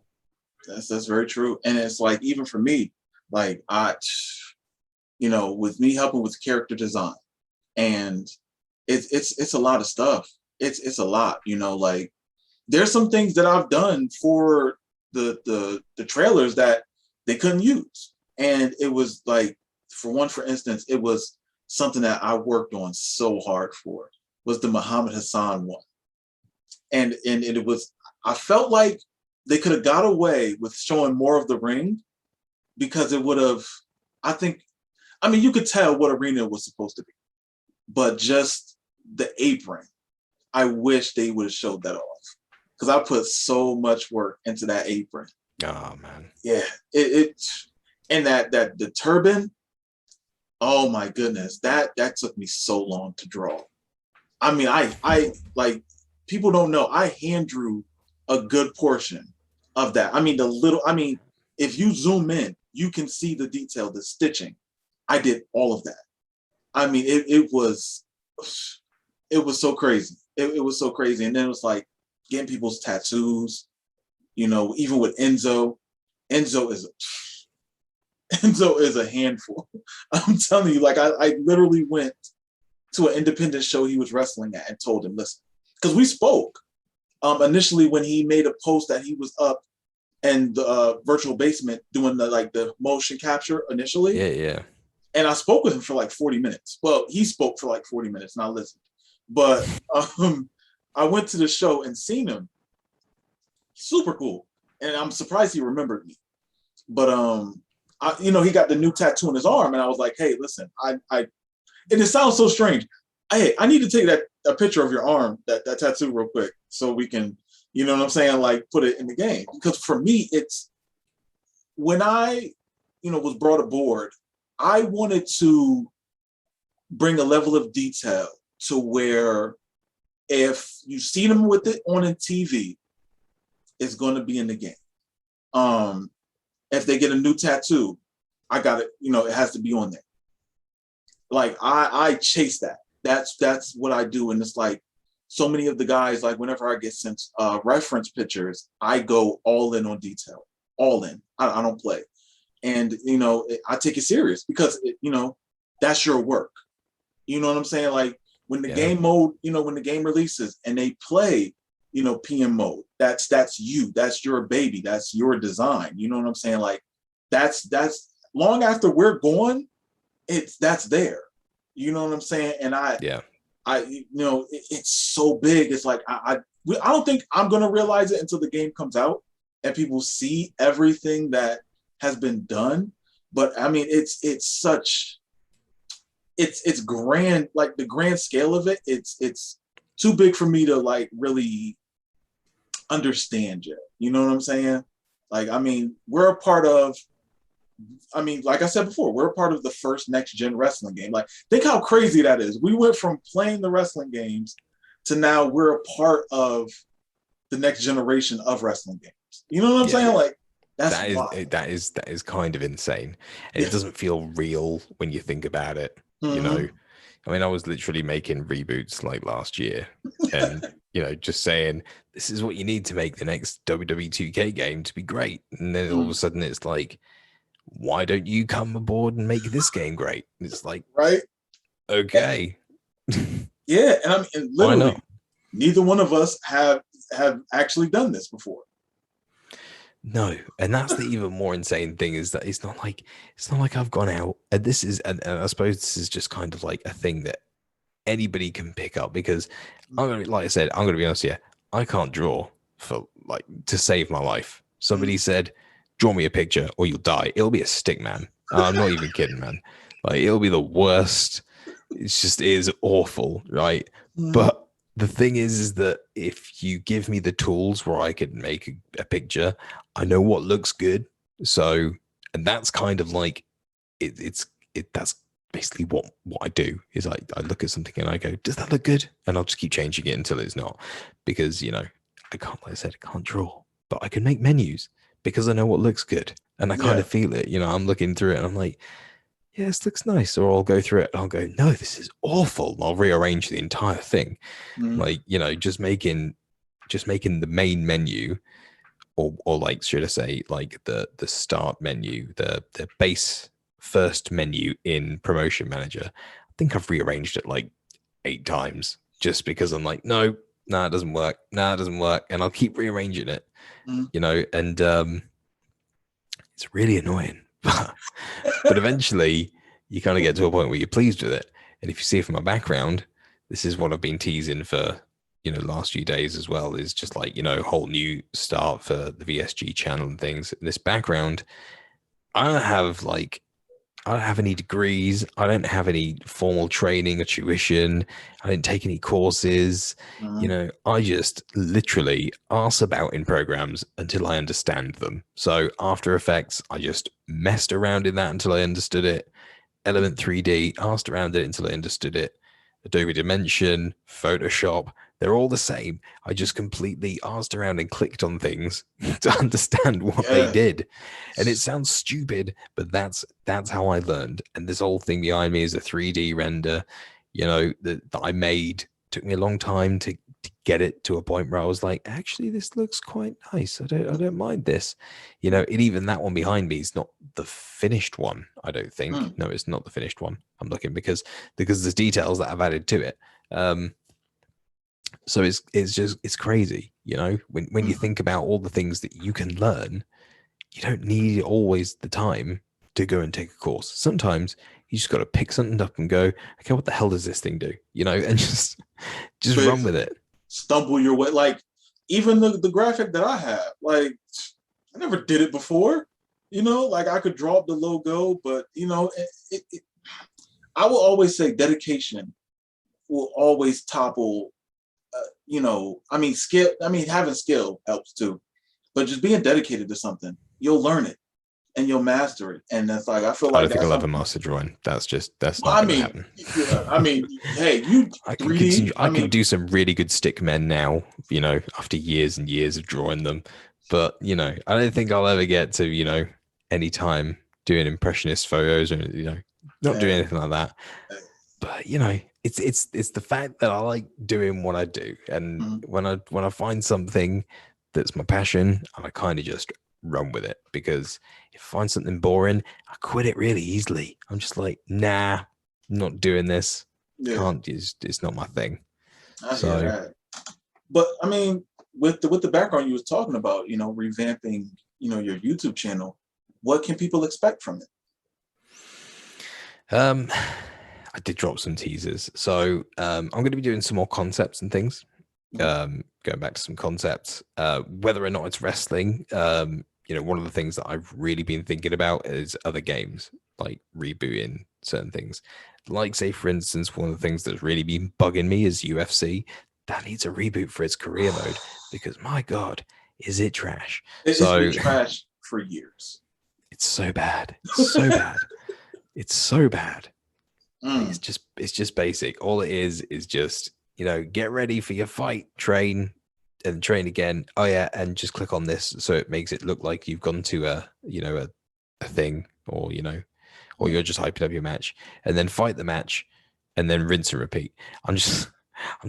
that's very true. And it's like, even for me, like, with me helping with character design, and it's a lot of stuff. It's a lot, like, there's some things that I've done for the trailers that they couldn't use. And it was like, for instance, it was something that I worked on so hard for, was the Muhammad Hassan one. And it was, I felt like they could have got away with showing more of the ring, because it would have, you could tell what arena it was supposed to be, but just the apron, I wish they would have showed that off, because I put so much work into that apron. Oh man. Yeah. And that the turban, oh my goodness, that took me so long to draw. I mean, I like, people don't know, I hand drew a good portion of that. I mean, if you zoom in, you can see the detail, the stitching. I did all of that. I mean, it was so crazy. It was so crazy. And then it was like getting people's tattoos, even with Enzo. Enzo is a handful. I'm telling you, like, I literally went to an independent show he was wrestling at and told him, listen, because we spoke initially when he made a post that he was up in the virtual basement doing the motion capture initially. Yeah. And I spoke with him for like 40 minutes. Well, he spoke for like 40 minutes and I listened. But I went to the show and seen him. Super cool. And I'm surprised he remembered me. But he got the new tattoo on his arm, and I was like, hey, listen, and it sounds so strange. Hey, I need to take a picture of your arm, that tattoo real quick, so we can, what I'm saying, like, put it in the game. Because for me, it's when I was brought aboard, I wanted to bring a level of detail to where if you see them with it on a TV, it's going to be in the game. If they get a new tattoo, I got it. It has to be on there. Like I chase that. That's what I do, and it's like so many of the guys. Like whenever I get sent reference pictures, I go all in on detail, all in. I don't play, and I take it serious because that's your work. You know what I'm saying? Like when the game mode, when the game releases and they play, PM mode, that's you, that's your baby, that's your design. You know what I'm saying? Like that's long after we're gone, that's there. You know what I'm saying? And it's so big. It's like I don't think I'm gonna realize it until the game comes out and people see everything that has been done. But I mean, it's grand, like the grand scale of it. It's too big for me to like really understand yet. You know what I'm saying? Like, I mean, we're a part of. I mean, like I said before, we're a part of the first next gen wrestling game. Like, think how crazy that is. We went from playing the wrestling games to now we're a part of the next generation of wrestling games. You know what I'm saying? Like, that is kind of insane. And it doesn't feel real when you think about it. I mean, I was literally making reboots like last year and just saying this is what you need to make the next WWE 2K game to be great. And then all of a sudden it's like, why don't you come aboard and make this game great? It's like, right? Okay. Yeah, and I mean, literally, neither one of us have actually done this before. No, and that's the even more insane thing is that it's not like I've gone out and this is, and I suppose this is just kind of like a thing that anybody can pick up because like I said, I'm gonna be honest here, I can't draw for like to save my life. Somebody said, draw me a picture or you'll die. It'll be a stick man. I'm not even kidding, man. Like it'll be the worst. It is awful, right? But the thing is that if you give me the tools where I can make a picture, I know what looks good. So, and that's kind of like that's basically what I do is I look at something and I go, does that look good? And I'll just keep changing it until it's not, because I can't, like I said, I can't draw, but I can make menus because I know what looks good and I kind of feel it. I'm looking through it and I'm like, yeah, this looks nice. Or I'll go through it and I'll go, no, this is awful. And I'll rearrange the entire thing. Like, just making the main menu or like, should I say, like the start menu, the base first menu in Promotion Manager. I think I've rearranged it like 8 times just because I'm like, no, it doesn't work. No, it doesn't work. And I'll keep rearranging it, and it's really annoying. But eventually you kind of get to a point where you're pleased with it. And if you see it from my background, this is what I've been teasing for, last few days as well, is just like, whole new start for the VSG channel and things. This background, I don't have any degrees. I don't have any formal training or tuition. I didn't take any courses. I just literally arse about in programs until I understand them. So After Effects, I just messed around in that until I understood it. Element 3D, asked around it until I understood it. Adobe Dimension, Photoshop, they're all the same. I just completely asked around and clicked on things to understand what they did. And it sounds stupid, but that's how I learned. And this whole thing behind me is a 3D render, that I made. Took me a long time to get it to a point where I was like, actually, this looks quite nice. I don't mind this. And even that one behind me is not the finished one, I don't think. No, it's not the finished one. I'm looking because there's details that I've added to it. So it's crazy, when you think about all the things that you can learn, you don't need always the time to go and take a course. Sometimes you just got to pick something up and go, okay, what the hell does this thing do? And just run with it. Stumble your way. Like even the graphic that I have, like I never did it before, like I could draw up the logo, but I will always say dedication will always topple, skill. Having skill helps too, but just being dedicated to something, you'll learn it. and you'll master it. And that's like, I feel I like don't think that's I'll ever something. master drawing. That's Well, not going to happen. Hey, you I can 3D. continue. I can do some really good stick men now, after years and years of drawing them. But I don't think I'll ever get to any time doing impressionist photos or not doing anything like that. But it's the fact that I like doing what I do, and when I find something that's my passion, and I kind of just run with it, because if I find something boring, I quit it really easily. I'm just like, nah, I'm not doing this. Can't. It's not my thing. I hear that. But I mean, with the background you was talking about, revamping, your YouTube channel, what can people expect from it? I did drop some teasers, so I'm going to be doing some more concepts and things. Going back to some concepts, whether or not it's wrestling. One of the things that I've really been thinking about is other games, like rebooting certain things. Like, say, for instance, one of the things that's really been bugging me is UFC. That needs a reboot for its career mode, because my God, is it trash? It's been trash for years. It's so bad. It's so bad. It's so bad. It's just basic. All it is just, get ready for your fight, train, and train again. Oh yeah, and just click on this, so it makes it look like you've gone to a thing, or you're just hyping up your match, and then fight the match, and then rinse and repeat. I'm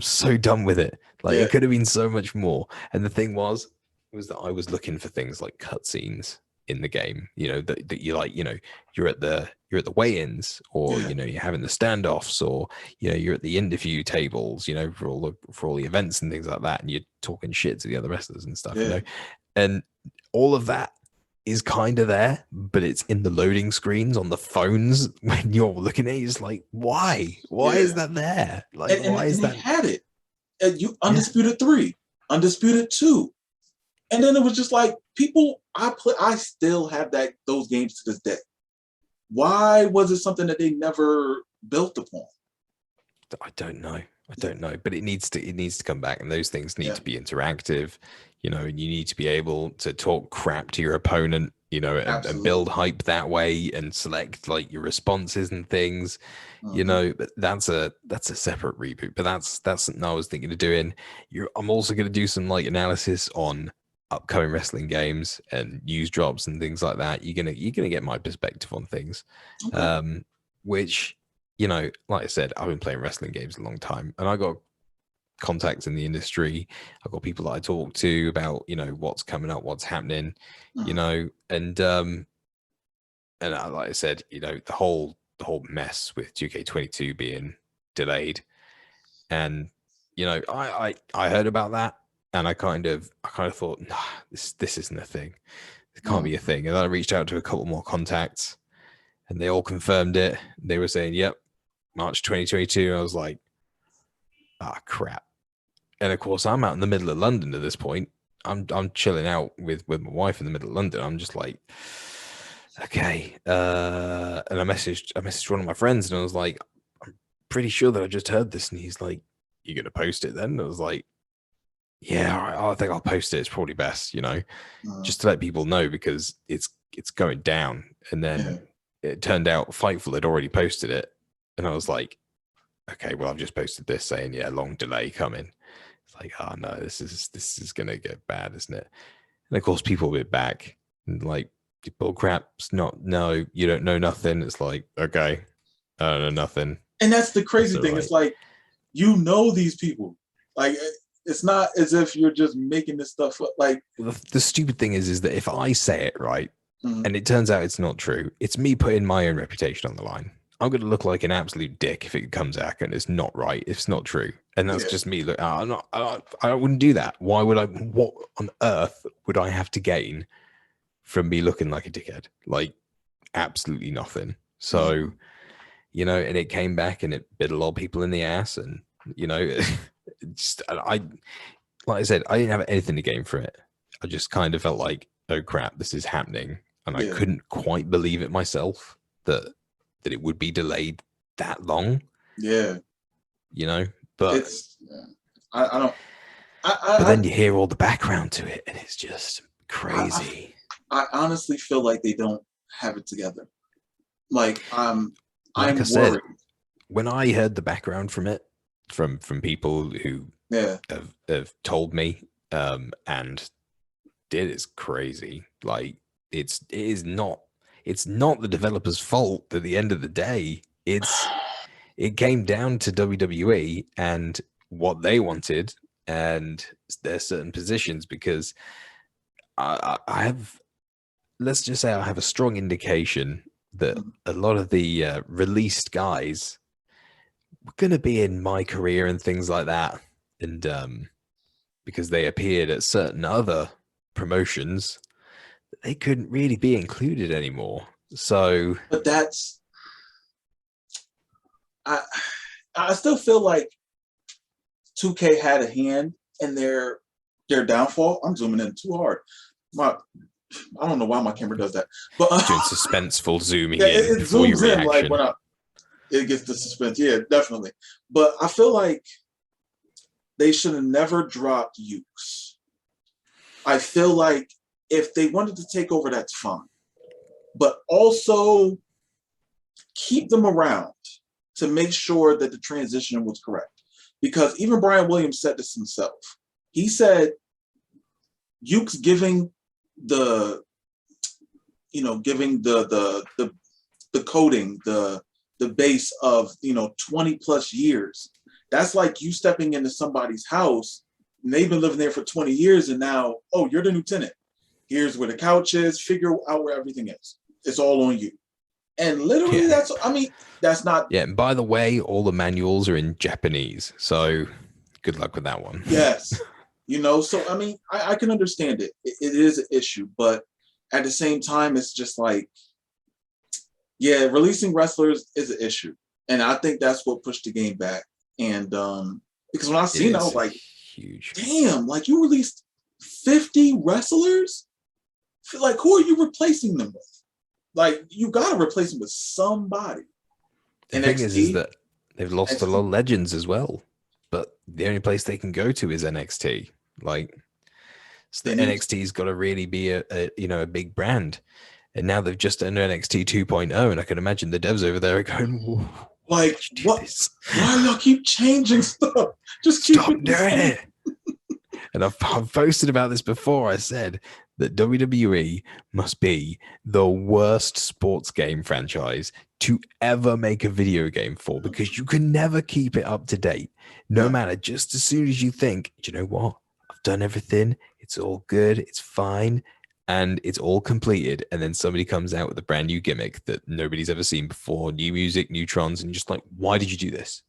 so done with it. Like, it could have been so much more. And the thing was that I was looking for things like cutscenes in the game, that you like, you're at the weigh-ins, or you're having the standoffs, or you're at the interview tables, for all the events and things like that, and you're talking shit to the other wrestlers and stuff, and all of that is kind of there, but it's in the loading screens on the phones when you're looking at it. It's like, why is that there? Like, why is that? They had it. You Undisputed 3, Undisputed 2. And then it was just like, people, I still have those games to this day. Why was it something that they never built upon? I don't know, but it needs to come back, and those things need to be interactive, and you need to be able to talk crap to your opponent, and build hype that way, and select like your responses and things. But that's a separate reboot. But that's something I was thinking of doing. I'm also going to do some like analysis on upcoming wrestling games and news drops and things like that. You're gonna get my perspective on things, which, like I said, I've been playing wrestling games a long time, and I got contacts in the industry. I've got people that I talk to about what's coming up, what's happening, and like I said, the whole mess with 2K22 being delayed, and I heard about that. And I kind of thought, nah, this isn't a thing. It can't be a thing. And then I reached out to a couple more contacts, and they all confirmed it. They were saying, "Yep, March 2022." I was like, crap. And of course, I'm out in the middle of London at this point. I'm chilling out with my wife in the middle of London. I'm just like, okay. And I messaged one of my friends, and I was like, I'm pretty sure that I just heard this. And he's like, "You gonna post it then?" And I was like, yeah, all right, I think I'll post it. It's probably best, just to let people know, because it's going down. And then it turned out Fightful had already posted it, and I was like, okay, well, I've just posted this saying, long delay coming. It's like, oh no, this is gonna get bad, isn't it? And of course, people went back and like, bull crap's no, you don't know nothing. It's like, okay, I don't know nothing. And that's the crazy thing. Right. It's like, these people, like. It's not as if you're just making this stuff up. Like, the stupid thing is that if I say it right, and it turns out it's not true, it's me putting my own reputation on the line. I'm going to look like an absolute dick if it comes out and it's not right. It's not true, and that's just me. Look, I wouldn't do that. Why would I? What on earth would I have to gain from me looking like a dickhead? Like, absolutely nothing. So, and it came back and it bit a lot of people in the ass, and like I said, I didn't have anything to gain from it. I just kind of felt like, oh crap, this is happening, and I couldn't quite believe it myself that it would be delayed that long. But it's I don't. But then you hear all the background to it, and it's just crazy. I honestly feel like they don't have it together. Like I'm Like I said, worried. when I heard the background from it, from people who Yeah. have told me, and it is crazy. Like it is not the developer's fault at the end of the day. It came down to WWE and what they wanted and their certain positions, because I have, let's just say I have a strong indication that a lot of the released guys were going to be in my career and things like that. And because they appeared at certain other promotions, they couldn't really be included anymore. So, But that's I still feel like 2K had a hand in their downfall. I'm zooming in too hard. I don't know why my camera does that, but doing suspenseful zooming yeah, in it before your zooms in reaction. like when it gets the suspense. Yeah, definitely. But I feel like they should have never dropped Ukes. I feel like if they wanted to take over, that's fine. But also keep them around to make sure that the transition was correct. Because even Brian Williams said this himself. He said Ukes giving the coding, the base of 20 plus years. That's like you stepping into somebody's house and they've been living there for 20 years and now, oh, you're the new tenant. Here's where the couch is, figure out where everything is. It's all on you. And literally that's not. Yeah, and by the way, all the manuals are in Japanese. So good luck with that one. Yes. So I mean, I can understand it. It is an issue, but at the same time, it's just like, yeah, releasing wrestlers is an issue. And I think that's what pushed the game back. And because when I seen it, I was like, huge. Damn, like you released 50 wrestlers? Like, who are you replacing them with? Like, you got to replace them with somebody. The thing is that they've lost a lot of legends as well. But the only place they can go to is NXT. Like, so the NXT's got to really be a big brand. And now they've just done NXT 2.0, and I can imagine the devs over there are going, like, what? Why do y'all keep changing stuff? Just keep stop doing it. And I've posted about this before. I said that WWE must be the worst sports game franchise to ever make a video game for, because you can never keep it up to date. No matter, just as soon as you think, do you know what? I've done everything. It's all good. It's fine. And it's all completed. And then somebody comes out with a brand new gimmick that nobody's ever seen before, new music, new trons, and you're just like, why did you do this?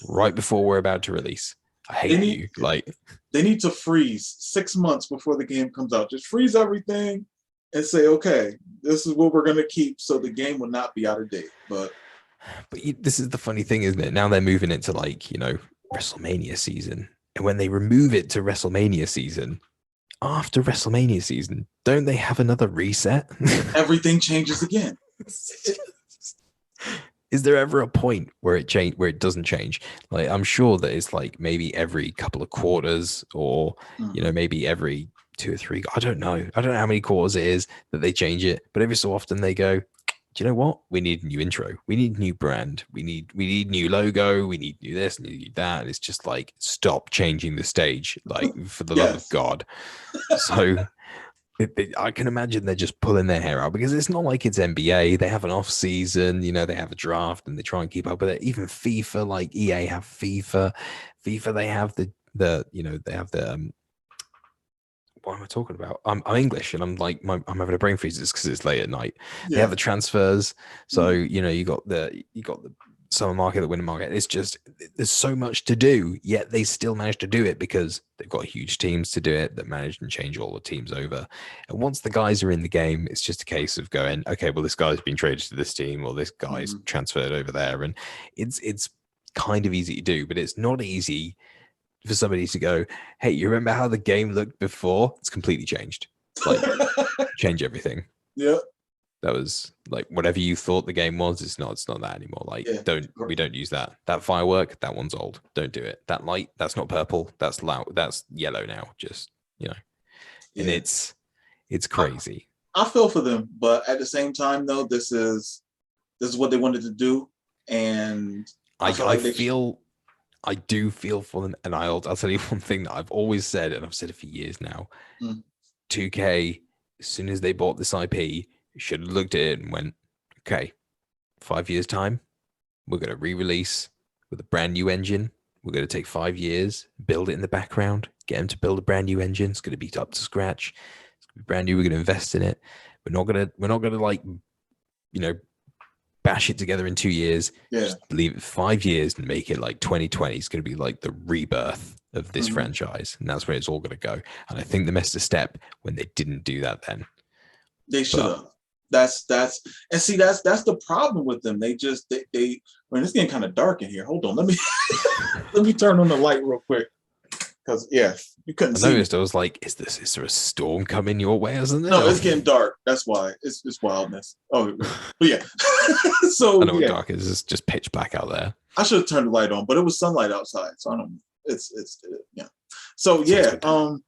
Right before we're about to release. I hate you. Like, they need to freeze 6 months before the game comes out. Just freeze everything and say, okay, this is what we're going to keep so the game will not be out of date. But this is the funny thing, isn't it? Now they're moving it to WrestleMania season. And when they remove it to WrestleMania season, after WrestleMania season, don't they have another reset? Everything changes again. Is there ever a point where it doesn't change? Like, I'm sure that it's like maybe every couple of quarters, or maybe every 2 or 3. I don't know how many quarters it is that they change it, but every so often they go, do you know what? We need a new intro. We need a new brand. We need new logo. We need new this, new that. And it's just like, stop changing the stage, like, for the love of God. So I can imagine they're just pulling their hair out, because it's not like it's NBA. They have an off season, they have a draft and they try and keep up with it. Even FIFA, like EA have FIFA. They have they have the what am I talking about? I'm English, and I'm like, I'm having a brain freeze because it's late at night. Yeah. They have the transfers, so you got the summer market, the winter market. It's just, there's so much to do, yet they still manage to do it because they've got huge teams to do it that manage and change all the teams over. And once the guys are in the game, it's just a case of going, okay, well, this guy's been traded to this team, or this guy's transferred over there, and it's kind of easy to do, but it's not easy for somebody to go, hey, you remember how the game looked before? It's completely changed. Like, change everything. Yeah. That was like, whatever you thought the game was, it's not that anymore. Like, we don't use that. That firework, that one's old. Don't do it. That light, that's not purple. That's loud. That's yellow now. Just, and it's crazy. I feel for them, but at the same time, though, this is what they wanted to do, and I feel like I do feel for them, and I'll tell you one thing that I've always said, and I've said it for years now. 2K, as soon as they bought this IP, should have looked at it and went, okay, 5 years time, we're going to re-release with a brand new engine. We're going to take 5 years, build it in the background, get them to build a brand new engine. It's going to be up to scratch. It's going to be brand new. We're going to invest in it. We're not going to like, bash it together in 2 years. Yeah. Just leave it 5 years and make it like 2020 is going to be like the rebirth of this franchise. And that's where it's all going to go. And I think they missed a step when they didn't do that then. They should have. That's and see that's the problem with them. They when it's getting kind of dark in here. Hold on, let me turn on the light real quick. Because you couldn't see. I noticed. I was like, is there a storm coming your way or something? No, it's getting dark. That's why. It's wildness. Oh, but yeah. So I know what dark is. It's just pitch black out there. I should have turned the light on, but it was sunlight outside. So I don't. It's yeah. So yeah. I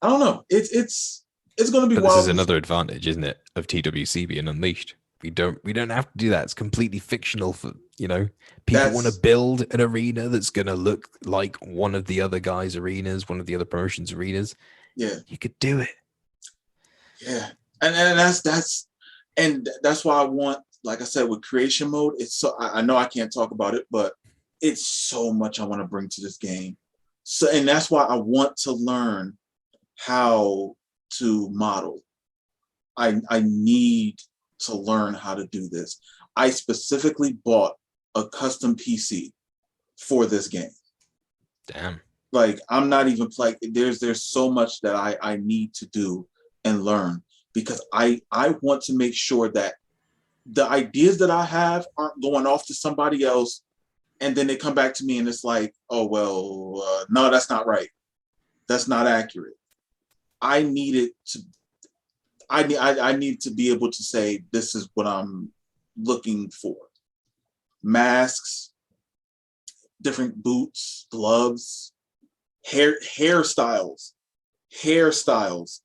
don't know. It's going to be. But wild. This is another advantage, isn't it, of TWC being unleashed? We don't have to do that. It's completely fictional for people want to build an arena that's going to look like one of the other guys' arenas, one of the other promotions' arenas. Yeah, you could do it. Yeah, and that's why I want, like I said, with creation mode. It's so I know I can't talk about it, but it's so much I want to bring to this game. So, and that's why I want to learn how to model. I need to learn how to do this. I specifically bought a custom PC for this game. Damn. Like, I'm not even like there's so much that I need to do and learn, because I want to make sure that the ideas that I have aren't going off to somebody else and then they come back to me and it's like, oh well, no, that's not right. That's not accurate. I need to be able to say, this is what I'm looking for. Masks, different boots, gloves, hairstyles.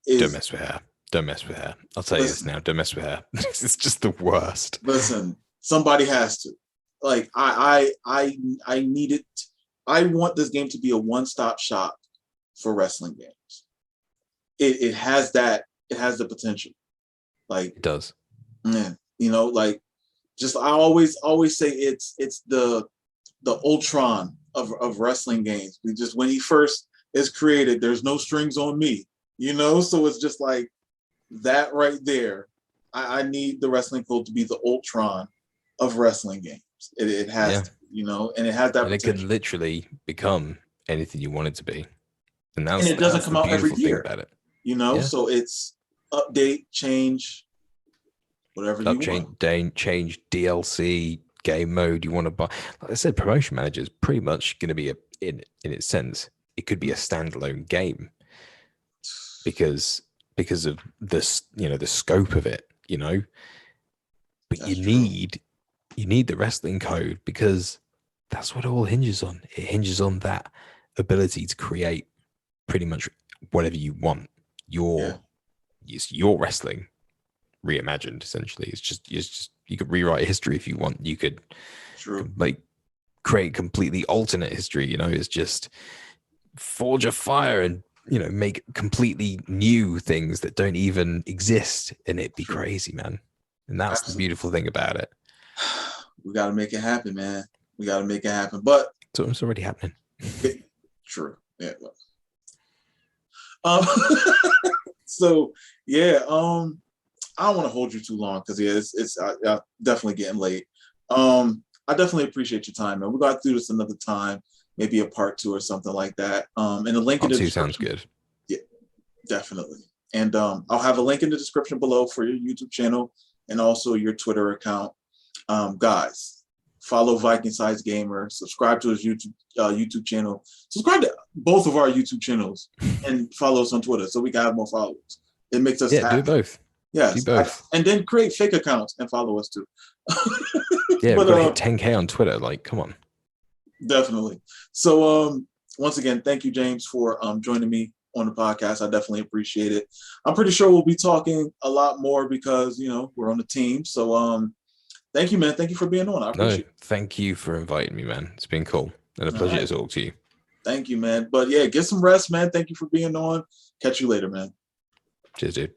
Don't mess with hair. Don't mess with hair. I'll tell you this now. Don't mess with hair. It's just the worst. Listen, somebody has to. Like, I need it. I want this game to be a one-stop shop for wrestling games. It has that. It has the potential. Like, it does. Yeah, like, just I always say it's the Ultron of wrestling games. When he first is created, there's no strings on me, so it's just like that right there. I need the wrestling code to be the Ultron of wrestling games. It has to, and it has that. And it could literally become anything you want it to be, and it doesn't come out every year. About it. So it's update, change, whatever you want. Change DLC, game mode you want to buy. Like I said, Promotion Manager is pretty much going to be in its sense, it could be a standalone game because of this, the scope of it, But that's you need the wrestling code, because that's what it all hinges on. It hinges on that ability to create pretty much whatever you want. It's your wrestling reimagined, essentially. It's just you could rewrite history if you want. You could like create completely alternate history. It's just forge a fire and make completely new things that don't even exist, and it'd be crazy, man. And that's the beautiful thing about it. We got to make it happen, man. We got to make it happen. But so it's already happening. True. Yeah. So yeah. I don't want to hold you too long because it's definitely getting late. I definitely appreciate your time, man. We're going to do this another time, maybe a part 2 or something like that. And the link in the description sounds good. Yeah, definitely. And I'll have a link in the description below for your YouTube channel and also your Twitter account. Guys, follow VikingSizeGamer, subscribe to his YouTube channel, subscribe to both of our YouTube channels, and follow us on Twitter so we can have more followers. It makes us happy. Do both. Yes, do both. And then create fake accounts and follow us too. Yeah, we're gonna hit 10K on Twitter. Like, come on. Definitely. So once again, thank you, James, for joining me on the podcast. I definitely appreciate it. I'm pretty sure we'll be talking a lot more because, you know, we're on the team. So thank you, man. Thank you for being on. I appreciate it. Thank you for inviting me, man. It's been cool. And a pleasure to talk to you. Thank you, man. But yeah, get some rest, man. Thank you for being on. Catch you later, man. Cheers, dude.